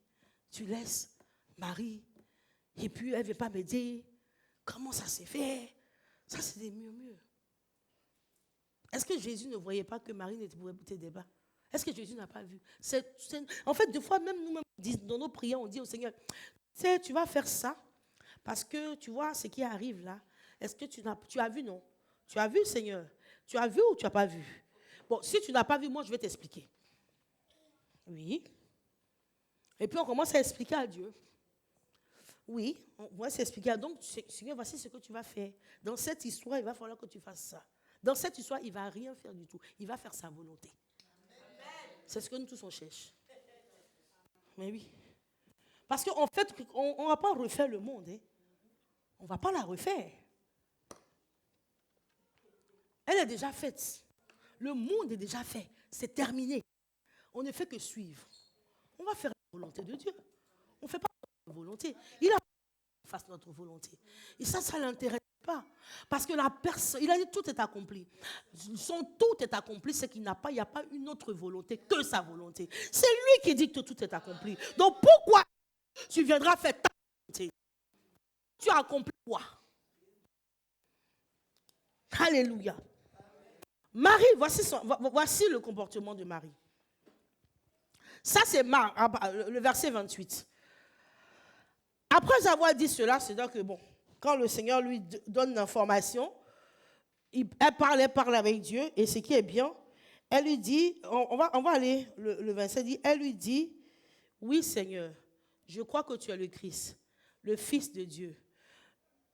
tu laisses Marie, et puis elle ne veut pas me dire comment ça s'est fait. Ça, c'est des murmures. Est-ce que Jésus ne voyait pas que Marie n'était pas au débat? Est-ce que Jésus n'a pas vu? En fait, des fois, même nous-mêmes, dans nos prières, on dit au Seigneur, tu vas faire ça, parce que tu vois ce qui arrive là. Est-ce que tu as vu, non? Tu as vu, Seigneur? Tu as vu ou tu n'as pas vu? Bon, si tu n'as pas vu, moi, je vais t'expliquer. Oui. Et puis, on commence à expliquer à Dieu. Oui, on va s'expliquer. Donc, Seigneur, voici ce que tu vas faire. Dans cette histoire, il va falloir que tu fasses ça. Dans cette histoire, il ne va rien faire du tout. Il va faire sa volonté. C'est ce que nous tous on cherche. Mais oui. Parce qu'en fait, on ne va pas refaire le monde. Hein. On ne va pas la refaire. Elle est déjà faite. Le monde est déjà fait. C'est terminé. On ne fait que suivre. On va faire la volonté de Dieu. On ne fait pas notre volonté. Il a qu'on fasse notre volonté. Et ça ne l'intéresse pas. Parce que la personne, il a dit tout est accompli. Son tout est accompli, c'est qu'il n'y a pas une autre volonté que sa volonté. C'est lui qui dit que tout est accompli. Donc pourquoi tu viendras faire ta volonté? Tu as accompli quoi? Alléluia. Marie, voici le comportement de Marie. Ça, c'est le verset 28. Après avoir dit cela, c'est-à-dire que, bon, quand le Seigneur lui donne l'information, elle parle avec Dieu, et ce qui est bien, elle lui dit, on va aller, le 27 dit, elle lui dit, oui Seigneur, je crois que tu es le Christ, le Fils de Dieu,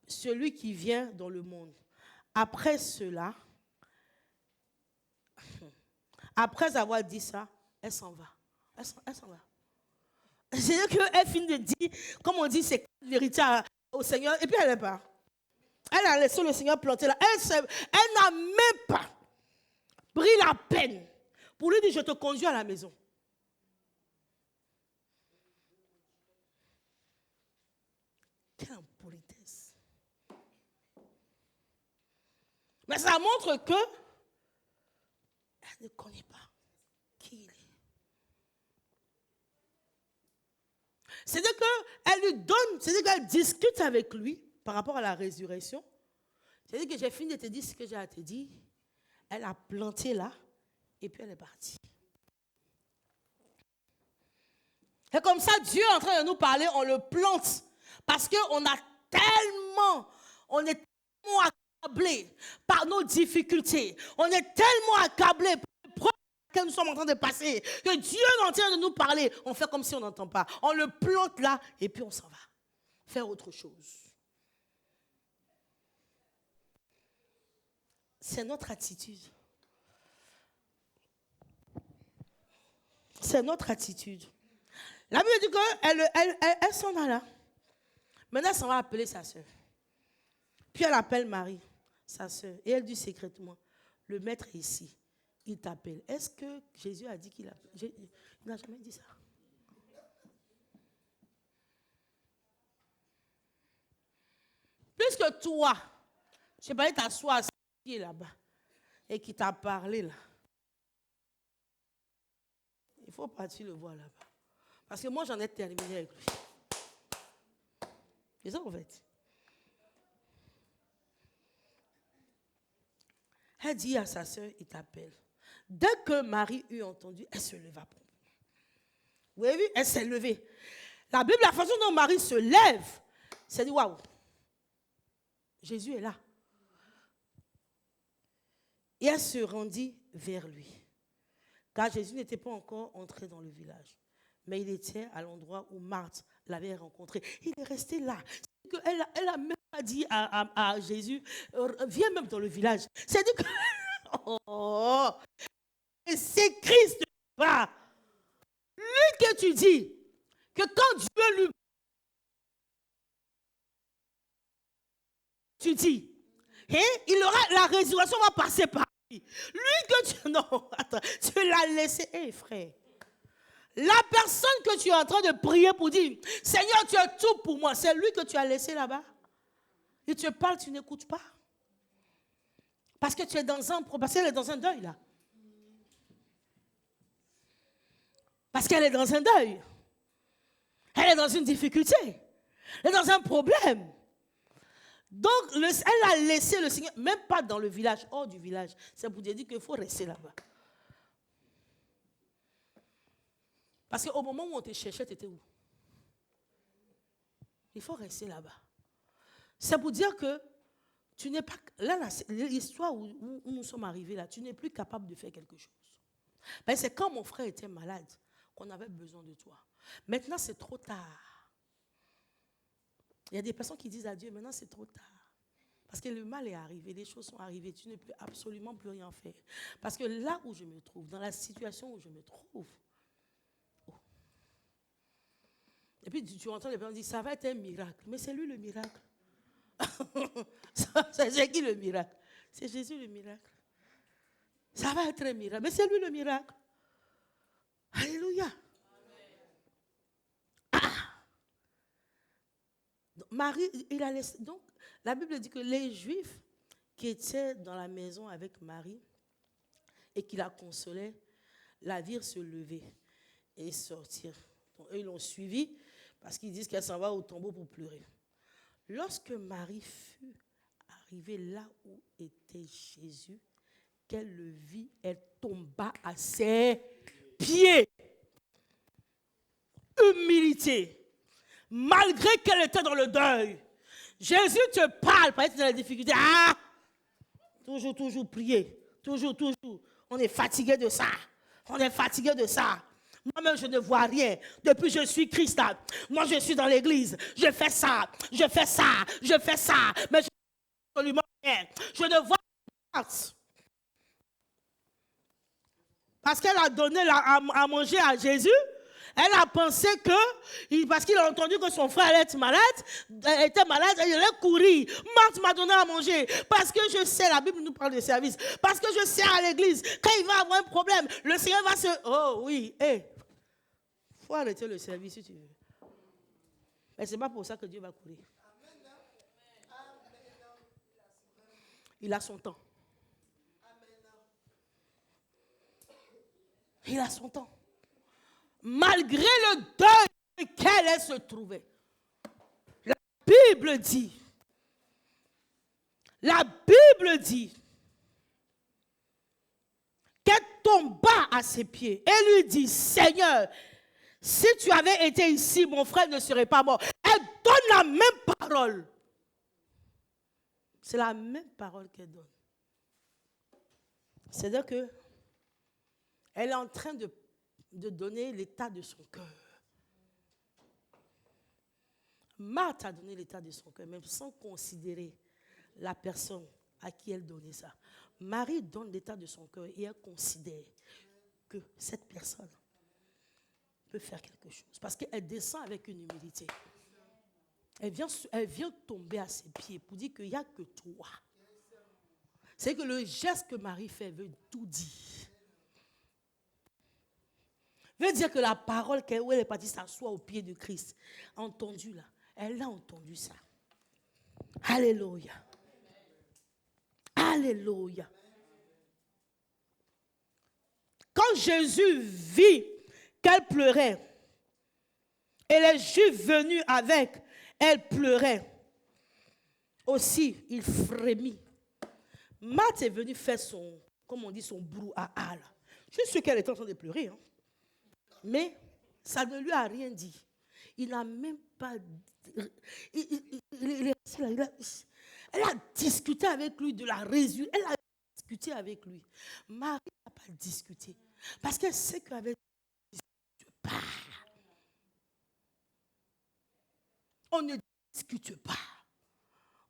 celui qui vient dans le monde. Après cela, après avoir dit ça, elle s'en va. Elle s'en va. C'est-à-dire qu'elle finit de dire, comme on dit, c'est la vérité au Seigneur, et puis elle n'est pas. Elle a laissé le Seigneur planter là. Elle n'a même pas pris la peine pour lui dire, je te conduis à la maison. Quelle impolitesse. Mais ça montre que elle ne connaît pas qui il est. C'est-à-dire qu'elle lui donne, c'est-à-dire qu'elle discute avec lui par rapport à la résurrection. C'est-à-dire que j'ai fini de te dire ce que j'ai à te dire. Elle a planté là et puis elle est partie. Et comme ça, Dieu est en train de nous parler, on le plante. Parce qu'on est tellement accablé par nos difficultés. On est tellement accablé par les preuves que nous sommes en train de passer. Que Dieu est en train de nous parler. On fait comme si on n'entend pas. On le plante là et puis on s'en va. Faire autre chose. C'est notre attitude. C'est notre attitude. La Bible dit qu'elle s'en va là. Maintenant, elle s'en va appeler sa soeur. Puis elle appelle Marie, sa soeur. Et elle dit secrètement, le maître est ici. Il t'appelle. Est-ce que Jésus a dit qu'il appelle? Il n'a jamais dit ça. Puisque toi, je sais pas, il t'assoit assis là-bas et qui t'a parlé là. Il faut partir le voir là-bas. Parce que moi, j'en ai terminé avec lui. C'est ça, en fait. Elle dit à sa soeur, il t'appelle. Dès que Marie eut entendu, elle se leva. Vous avez vu? Elle s'est levée. La Bible, la façon dont Marie se lève, c'est dit, waouh, Jésus est là. Et elle se rendit vers lui. Car Jésus n'était pas encore entré dans le village. Mais il était à l'endroit où Marthe l'avait rencontré. Il est resté là. Elle a même pas dit à Jésus, viens même dans le village. C'est-à-dire que, oh, c'est Christ pas. Lui que tu dis, que quand Dieu lui... Tu dis, il aura, la résurrection va passer par lui. Lui que tu... Non, attends, tu l'as laissé. Frère. La personne que tu es en train de prier pour dire, Seigneur, tu as tout pour moi, c'est lui que tu as laissé là-bas. Il te parle, tu n'écoutes pas. Parce que tu es dans un... Parce qu'elle est dans un deuil, là. Parce qu'elle est dans un deuil. Elle est dans une difficulté. Elle est dans un problème. Donc, elle a laissé le Seigneur, même pas dans le village, hors du village. C'est pour dire qu'il faut rester là-bas. Parce qu'au moment où on te cherchait, tu étais où? Il faut rester là-bas. C'est pour dire que tu n'es pas... Là, l'histoire où nous sommes arrivés, là, tu n'es plus capable de faire quelque chose. Ben, c'est quand mon frère était malade qu'on avait besoin de toi. Maintenant, c'est trop tard. Il y a des personnes qui disent à Dieu, maintenant, c'est trop tard. Parce que le mal est arrivé, les choses sont arrivées, tu ne peux absolument plus rien faire. Parce que là où je me trouve, dans la situation où je me trouve, et puis tu entends les personnes dire, ça va être un miracle. Mais c'est lui le miracle. C'est qui le miracle? C'est Jésus le miracle. Ça va être un miracle. Mais c'est lui le miracle. Alléluia. Donc, Marie, il a laissé. Donc, la Bible dit que les Juifs qui étaient dans la maison avec Marie et qui la consolaient, la virent se lever et sortir. Donc, eux, ils l'ont suivi parce qu'ils disent qu'elle s'en va au tombeau pour pleurer. Lorsque Marie fut arrivée là où était Jésus, qu'elle le vit, elle tomba à ses pieds. Humilité. Malgré qu'elle était dans le deuil. Jésus te parle, peut-être dans la difficulté. Ah! Toujours prier. Toujours. On est fatigué de ça. Moi-même, je ne vois rien. Depuis que je suis Christ, moi, je suis dans l'église. Je fais ça. Mais je ne fais absolument rien. Je ne vois pas. Parce qu'elle a donné à manger à Jésus. Elle a pensé que, parce qu'il a entendu que son frère était malade, il allait courir. Marthe m'a donné à manger. Parce que je sais, la Bible nous parle de service. Parce que je sais à l'église, quand il va avoir un problème, le Seigneur va se... Oh oui, il faut arrêter le service si tu veux. Mais ce n'est pas pour ça que Dieu va courir. Il a son temps. Il a son temps. Malgré le deuil dans lequel elle se trouvait. La Bible dit qu'elle tomba à ses pieds et lui dit, Seigneur, si tu avais été ici, mon frère ne serait pas mort. Elle donne la même parole. C'est la même parole qu'elle donne. C'est-à-dire que elle est en train de donner l'état de son cœur. Marthe a donné l'état de son cœur, même sans considérer la personne à qui elle donnait ça. Marie donne l'état de son cœur et elle considère que cette personne peut faire quelque chose. Parce qu'elle descend avec une humilité. Elle vient tomber à ses pieds pour dire qu'il n'y a que toi. C'est que le geste que Marie fait veut tout dire. Veut dire que la parole où elle est partie s'asseoir au pied de Christ, entendu là, elle a entendu ça. Alléluia. Alléluia. Quand Jésus vit qu'elle pleurait, et les Juifs venus avec, elle pleurait. Aussi, il frémit. Marthe est venue faire son, comme on dit, son brouhaha. Je suis sûr qu'elle est en train de pleurer. Mais ça ne lui a rien dit. Il n'a même pas... Elle a discuté avec lui de la résurrection. Elle a discuté avec lui. Marie n'a pas discuté. Parce qu'elle sait qu'avec Dieu, Dieu parle. On ne discute pas.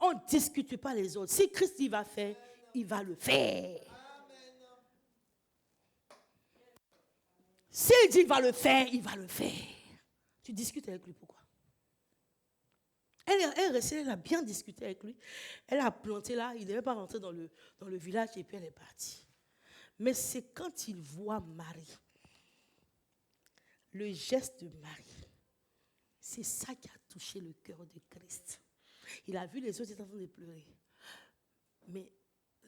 On ne discute pas les autres. Si Christ il va faire, il va le faire. S'il dit qu'il va le faire, il va le faire. Tu discutes avec lui, pourquoi? Elle a bien discuté avec lui. Elle a planté là, il ne devait pas rentrer dans le village et puis elle est partie. Mais c'est quand il voit Marie, le geste de Marie, c'est ça qui a touché le cœur de Christ. Il a vu les autres étant en train de pleurer. Mais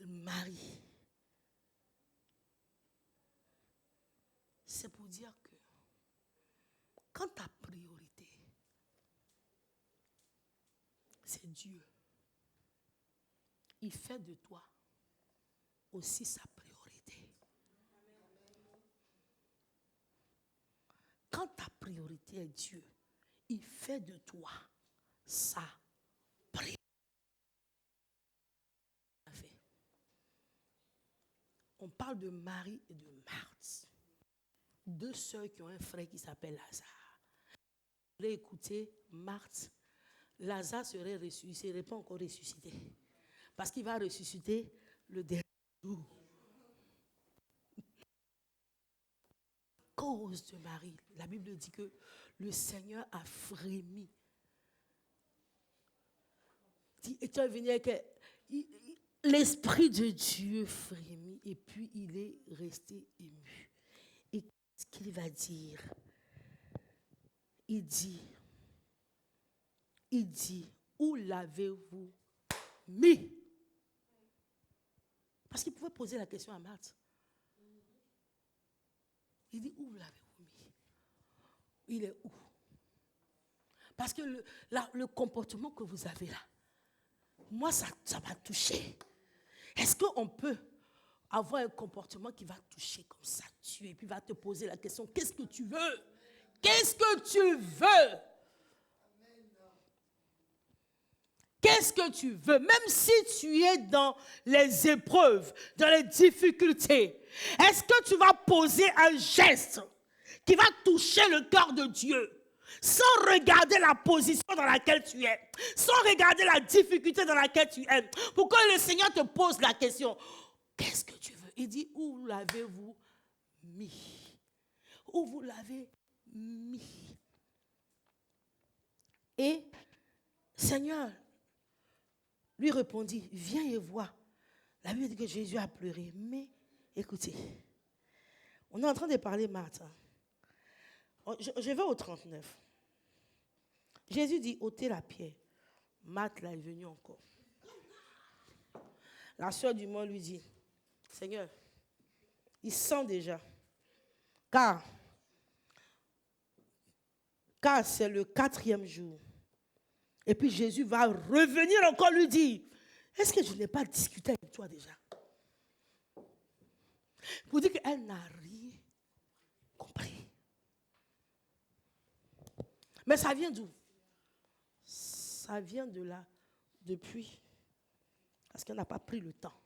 Marie, c'est pour dire que quand ta priorité, c'est Dieu, il fait de toi aussi sa priorité. Quand ta priorité est Dieu, il fait de toi sa priorité. On parle de Marie et de Marthe. Deux sœurs qui ont un frère qui s'appelle Lazare. Vous voulez écouter Marthe? Lazare serait ressuscité, il ne serait pas encore ressuscité. Parce qu'il va ressusciter le dernier jour. À cause de Marie, la Bible dit que le Seigneur a frémi. Étant venu avec l'Esprit de Dieu frémit et puis il est resté ému. Et qu'est-ce qu'il va dire? Il dit, où l'avez-vous mis? Parce qu'il pouvait poser la question à Marthe. Il dit, où l'avez-vous mis? Il est où? Parce que le comportement que vous avez là, moi, ça m'a touché. Est-ce qu'on peut avoir un comportement qui va toucher comme ça Dieu et puis va te poser la question, qu'est-ce que tu veux? Qu'est-ce que tu veux? Qu'est-ce que tu veux? Même si tu es dans les épreuves, dans les difficultés, est-ce que tu vas poser un geste qui va toucher le cœur de Dieu sans regarder la position dans laquelle tu es, sans regarder la difficulté dans laquelle tu es, pour que le Seigneur te pose la question, qu'est-ce que tu veux? Il dit, où l'avez-vous mis? Où vous l'avez mis? Et Seigneur lui répondit, viens et vois. La Bible dit que Jésus a pleuré. Mais écoutez, on est en train de parler Marthe. Je vais au 39. Jésus dit, ôtez la pierre. Marthe là est venue encore. La sœur du mort lui dit, Seigneur, il sent déjà. Car c'est le 4e jour. Et puis Jésus va revenir encore lui dire, est-ce que je n'ai pas discuté avec toi déjà? Pour dire qu'elle n'a rien compris. Mais ça vient d'où? Ça vient de là, depuis. Parce qu'elle n'a pas pris le temps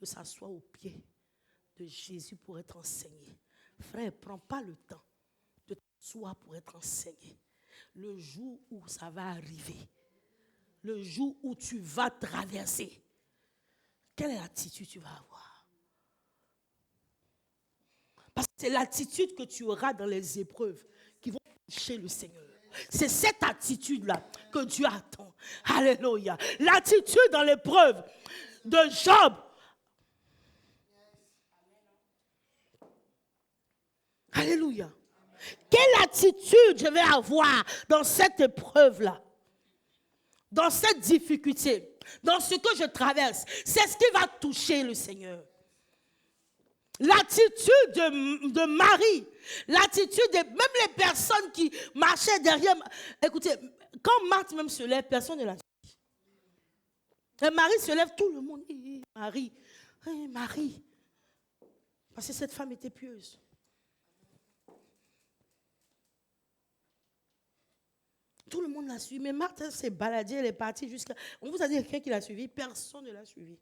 de s'asseoir au pied de Jésus pour être enseignée. Frère, ne prends pas le temps de t'asseoir pour être enseigné. Le jour où ça va arriver, le jour où tu vas traverser, quelle attitude tu vas avoir? Parce que c'est l'attitude que tu auras dans les épreuves qui vont toucher le Seigneur. C'est cette attitude-là que Dieu attend. Alléluia. L'attitude dans l'épreuve de Job. Alléluia. Quelle attitude je vais avoir dans cette épreuve-là? Dans cette difficulté, dans ce que je traverse, c'est ce qui va toucher le Seigneur. L'attitude de Marie, l'attitude de même les personnes qui marchaient derrière. Écoutez, quand Marthe même se lève, personne ne la suit. Et Marie se lève, tout le monde. Marie, Marie. Parce que cette femme était pieuse. Tout le monde l'a suivi. Mais Marthe s'est baladée, elle est partie jusqu'à... On vous a dit quelqu'un qui l'a suivi, personne ne l'a suivi.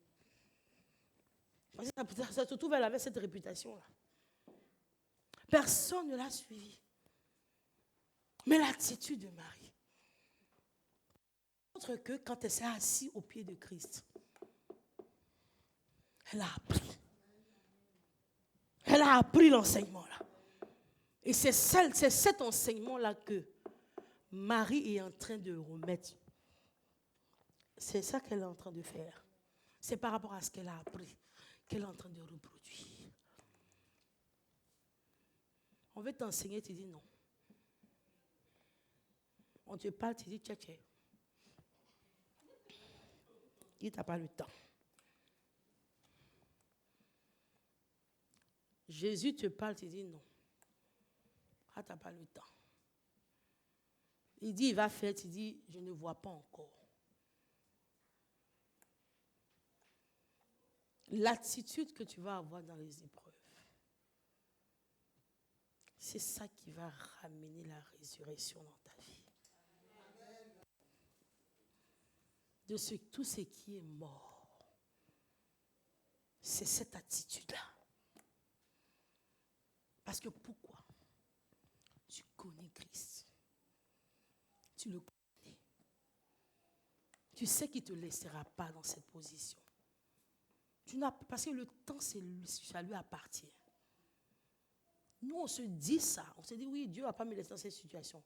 Parce que ça se trouve, elle avait cette réputation-là. Personne ne l'a suivi. Mais l'attitude de Marie. Montre que quand elle s'est assise au pied de Christ, elle a appris. Elle a appris l'enseignement-là. Et c'est cet enseignement-là que Marie est en train de remettre. C'est ça qu'elle est en train de faire. C'est par rapport à ce qu'elle a appris qu'elle est en train de reproduire. On veut t'enseigner, tu dis non. On te parle, tu dis tchè tchè. Il t'a pas le temps. Jésus te parle, tu dis non. Ah, tu n'as pas le temps. Il dit, il va faire, tu dis, je ne vois pas encore. L'attitude que tu vas avoir dans les épreuves, c'est ça qui va ramener la résurrection dans ta vie. De tout ce qui est mort, c'est cette attitude-là. Parce que pourquoi? Tu connais Christ. Tu le connais. Tu sais qu'il ne te laissera pas dans cette position. Parce que le temps, ça lui appartient. Nous, on se dit ça. On se dit, oui, Dieu ne va pas me laisser dans cette situation.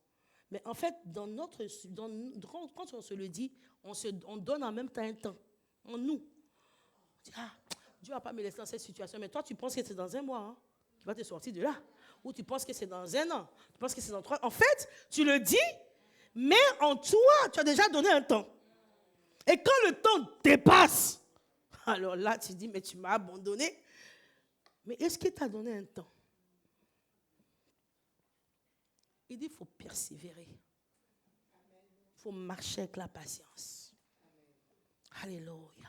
Mais en fait, quand on se le dit, on donne en même temps un temps. En nous. On dit, ah, Dieu ne va pas me laisser dans cette situation. Mais toi, tu penses que c'est dans un mois. Hein? Tu vas te sortir de là. Ou tu penses que c'est dans un an. Tu penses que c'est dans 3 ans. En fait, tu le dis, mais en toi, tu as déjà donné un temps. Et quand le temps dépasse, alors là, tu dis, mais tu m'as abandonné. Mais est-ce qu'il t'a donné un temps? Il dit, il faut persévérer. Il faut marcher avec la patience. Alléluia.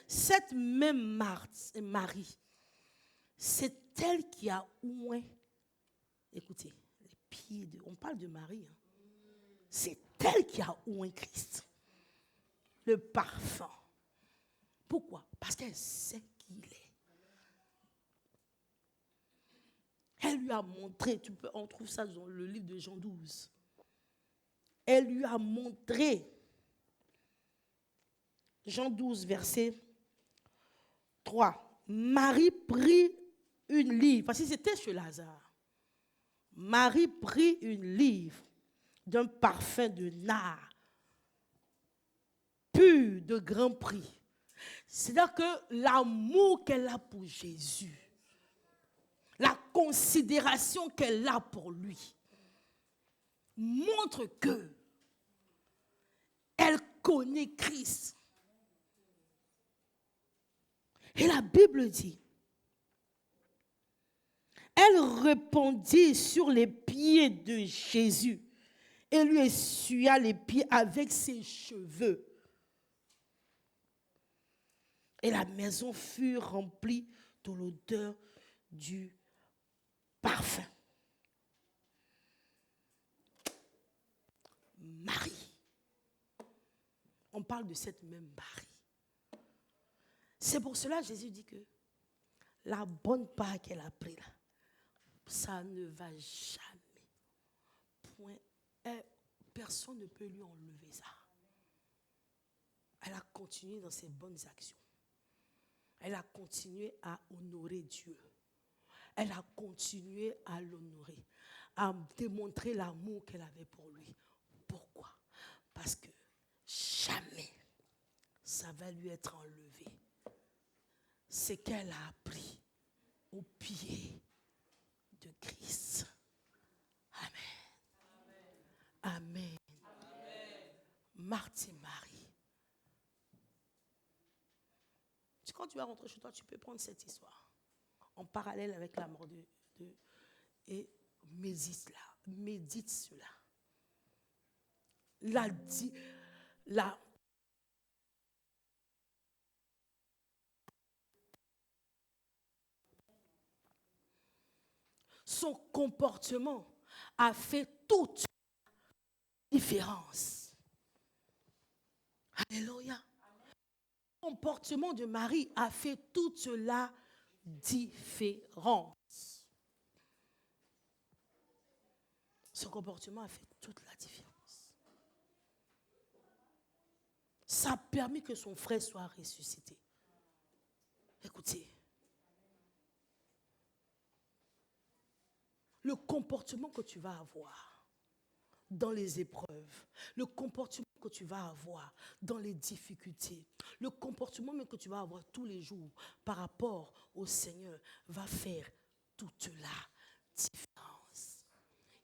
Cette même Marie, c'est elle qui a oint, écoutez, les pieds de... On parle de Marie. Hein. C'est elle qui a oint Christ. Le parfum. Pourquoi? Parce qu'elle sait qui il est. Elle lui a montré, on trouve ça dans le livre de Jean 12. Elle lui a montré, Jean 12, verset 3, Marie prit une livre, parce que c'était chez Lazare. Marie prit une livre d'un parfum de nard, pur de grand prix. C'est-à-dire que l'amour qu'elle a pour Jésus, la considération qu'elle a pour lui, montre que elle connaît Christ. Et la Bible dit, elle répandit sur les pieds de Jésus et lui essuya les pieds avec ses cheveux. Et la maison fut remplie de l'odeur du parfum. Marie. On parle de cette même Marie. C'est pour cela que Jésus dit que la bonne part qu'elle a prise là, ça ne va jamais. Point. Personne ne peut lui enlever ça. Elle a continué dans ses bonnes actions. Elle a continué à honorer Dieu. Elle a continué à l'honorer, à démontrer l'amour qu'elle avait pour lui. Pourquoi? Parce que jamais ça va lui être enlevé. C'est qu'elle a appris au pied de Christ. Amen. Amen. Amen. Marthe et Marie. Quand tu vas rentrer chez toi, tu peux prendre cette histoire en parallèle avec la mort et médite cela. Son comportement a fait toute la différence. Alléluia. Le comportement de Marie a fait toute la différence. Son comportement a fait toute la différence. ça a permis que son frère soit ressuscité. Écoutez, le comportement que tu vas avoir dans les épreuves, le comportement que tu vas avoir dans les difficultés, le comportement même que tu vas avoir tous les jours par rapport au Seigneur va faire toute la différence.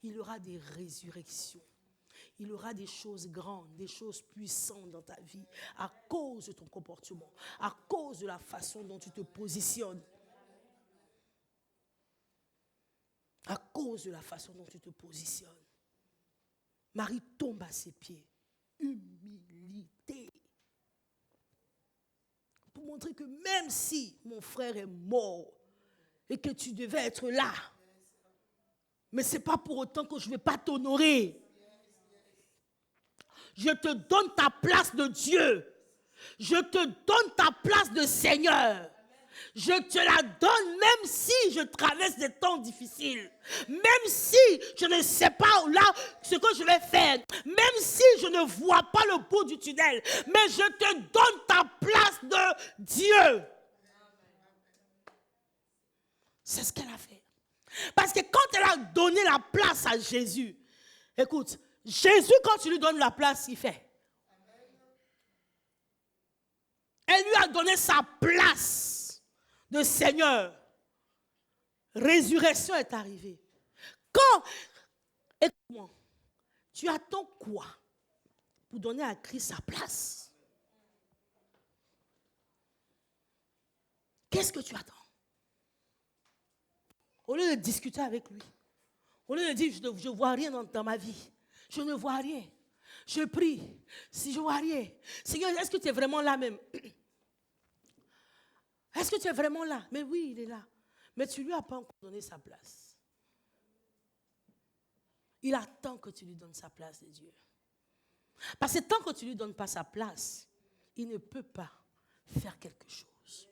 Il y aura des résurrections. Il y aura des choses grandes, des choses puissantes dans ta vie à cause de ton comportement, à cause de la façon dont tu te positionnes. À cause de la façon dont tu te positionnes. Marie tombe à ses pieds. Humilité. Pour montrer que même si mon frère est mort et que tu devais être là, mais ce n'est pas pour autant que je ne vais pas t'honorer. Je te donne ta place de Dieu. Je te donne ta place de Seigneur. Je te la donne même si je traverse des temps difficiles. Même si je ne sais pas là ce que je vais faire. Même si je ne vois pas le bout du tunnel. Mais je te donne ta place de Dieu. C'est ce qu'elle a fait. Parce que quand elle a donné la place à Jésus, écoute, Jésus, quand tu lui donnes la place, il fait. Elle lui a donné sa place de Seigneur. Résurrection est arrivée. Quand, écoute-moi, tu attends quoi pour donner à Christ sa place? Qu'est-ce que tu attends? Au lieu de discuter avec lui, au lieu de dire je ne vois rien dans ma vie, je ne vois rien. Je prie, si je ne vois rien. Seigneur, est-ce que tu es vraiment là même? Est-ce que tu es vraiment là? Mais oui, il est là. Mais tu ne lui as pas encore donné sa place. Il attend que tu lui donnes sa place de Dieu. Parce que tant que tu ne lui donnes pas sa place, il ne peut pas faire quelque chose.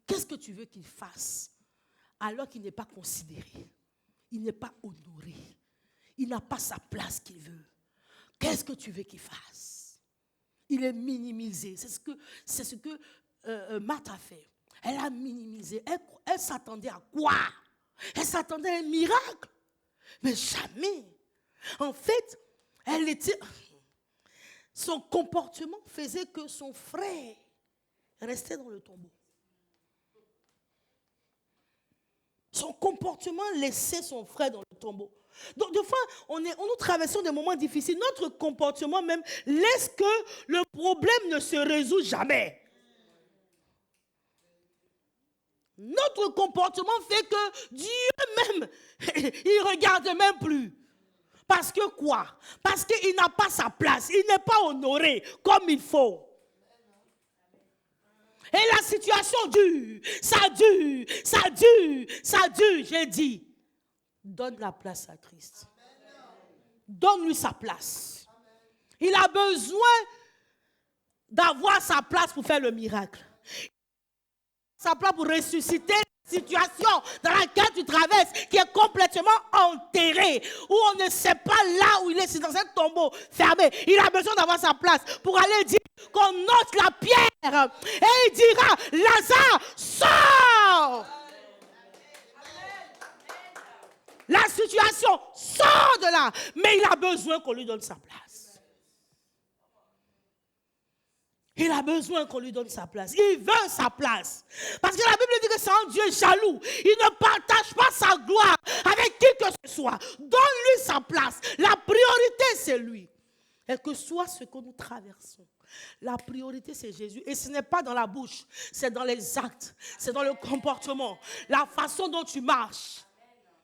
Qu'est-ce que tu veux qu'il fasse alors qu'il n'est pas considéré? Il n'est pas honoré. Il n'a pas sa place qu'il veut. Qu'est-ce que tu veux qu'il fasse? Il est minimisé. C'est ce que Marthe a fait. Elle a minimisé. Elle s'attendait à quoi? Elle s'attendait à un miracle. Mais jamais. En fait, son comportement faisait que son frère restait dans le tombeau. Son comportement laissait son frère dans le tombeau. Donc, des fois, nous traversons des moments difficiles. Notre comportement même laisse que le problème ne se résout jamais. Notre comportement fait que Dieu même, il ne regarde même plus. Parce que quoi? Parce qu'il n'a pas sa place. Il n'est pas honoré comme il faut. Et la situation dure. Ça dure. Ça dure. Ça dure. J'ai dit, donne la place à Christ. Donne-lui sa place. Il a besoin d'avoir sa place pour faire le miracle. Sa place pour ressusciter la situation dans laquelle tu traverses, qui est complètement enterrée, où on ne sait pas là où il est, c'est dans un tombeau fermé. Il a besoin d'avoir sa place pour aller dire qu'on ôte la pierre. Et il dira, Lazare, sors! La situation sort de là, mais il a besoin qu'on lui donne sa place. Il a besoin qu'on lui donne sa place. Il veut sa place. Parce que la Bible dit que c'est un Dieu jaloux. Il ne partage pas sa gloire avec qui que ce soit. Donne-lui sa place. La priorité, c'est lui. Et que soit ce que nous traversons, la priorité, c'est Jésus. Et ce n'est pas dans la bouche, c'est dans les actes, c'est dans le comportement, la façon dont tu marches.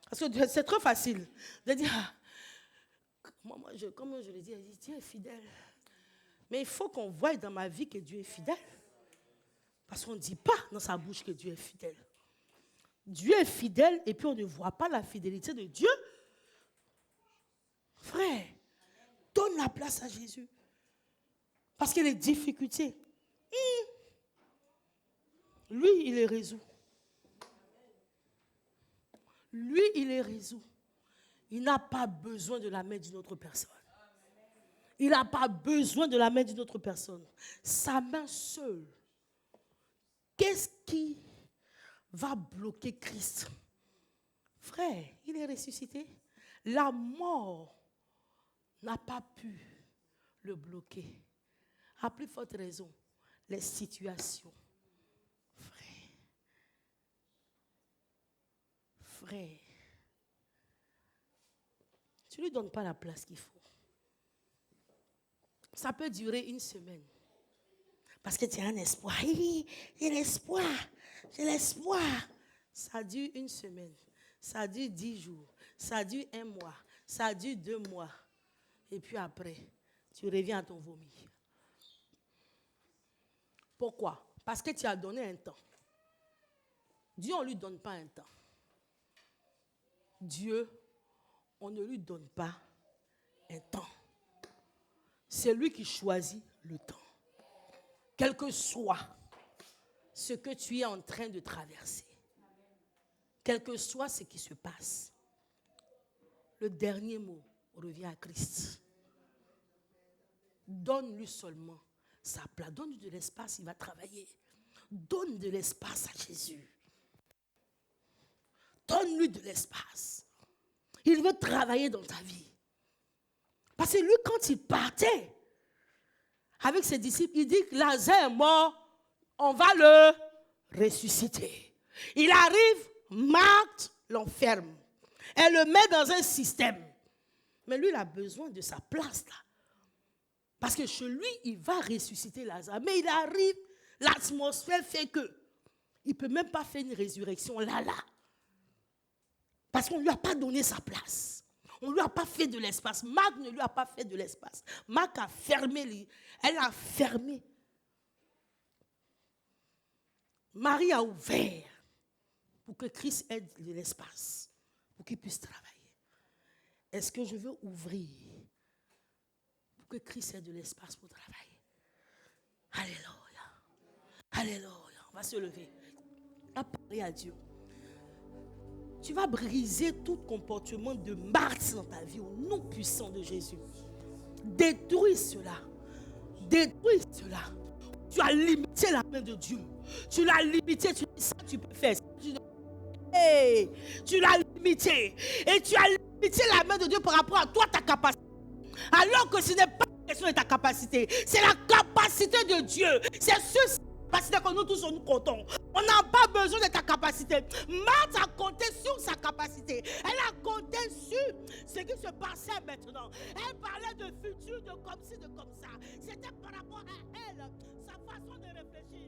Parce que c'est très facile de dire, comme je l'ai dit, Dieu est fidèle. Mais il faut qu'on voie dans ma vie que Dieu est fidèle. Parce qu'on ne dit pas dans sa bouche que Dieu est fidèle. Dieu est fidèle et puis on ne voit pas la fidélité de Dieu. Frère, donne la place à Jésus. Parce que les difficultés, lui, il les résout. Lui, il les résout. Il n'a pas besoin de la main d'une autre personne. Il n'a pas besoin de la main d'une autre personne. Sa main seule. Qu'est-ce qui va bloquer Christ? Frère, il est ressuscité. La mort n'a pas pu le bloquer. À plus forte raison, les situations. Frère, tu ne lui donnes pas la place qu'il faut. Ça peut durer une semaine. Parce que tu as un espoir. J'ai l'espoir. J'ai l'espoir. Ça dure une semaine. Ça dure 10 jours. Ça dure 1 mois. Ça dure 2 mois. Et puis après, tu reviens à ton vomi. Pourquoi? Parce que tu as donné un temps. Dieu, on ne lui donne pas un temps. Dieu, on ne lui donne pas un temps. C'est lui qui choisit le temps. Quel que soit ce que tu es en train de traverser, quel que soit ce qui se passe, le dernier mot revient à Christ. Donne-lui seulement sa place. Donne-lui de l'espace, il va travailler. Donne de l'espace à Jésus. Donne-lui de l'espace. Il veut travailler dans ta vie. Parce que lui, quand il partait avec ses disciples, il dit que Lazare est mort, on va le ressusciter. Il arrive, Marthe l'enferme. Elle le met dans un système. Mais lui, il a besoin de sa place là. Parce que chez lui, il va ressusciter Lazare. Mais il arrive, l'atmosphère fait que il ne peut même pas faire une résurrection là. Parce qu'on ne lui a pas donné sa place. On ne lui a pas fait de l'espace. Marc ne lui a pas fait de l'espace. Marc a fermé. Elle a fermé. Marie a ouvert pour que Christ ait de l'espace, pour qu'il puisse travailler. Est-ce que je veux ouvrir pour que Christ ait de l'espace pour travailler? Alléluia. Alléluia. On va se lever. On va parler à Dieu. Tu vas briser tout comportement de Marthe dans ta vie au nom puissant de Jésus. Détruis cela. Détruis cela. Tu as limité la main de Dieu. Tu l'as limité. Tu dis ça, tu peux faire. Hey, tu l'as limité. Et tu as limité la main de Dieu par rapport à toi, ta capacité. Alors que ce n'est pas la question de ta capacité. C'est la capacité de Dieu. C'est ce capacité que nous tous nous comptons. On n'a pas besoin de ta capacité. Marthe a compté sur sa capacité. Elle a compté sur ce qui se passait maintenant. Elle parlait de futur, de comme ci, de comme ça. C'était par rapport à elle, sa façon de réfléchir.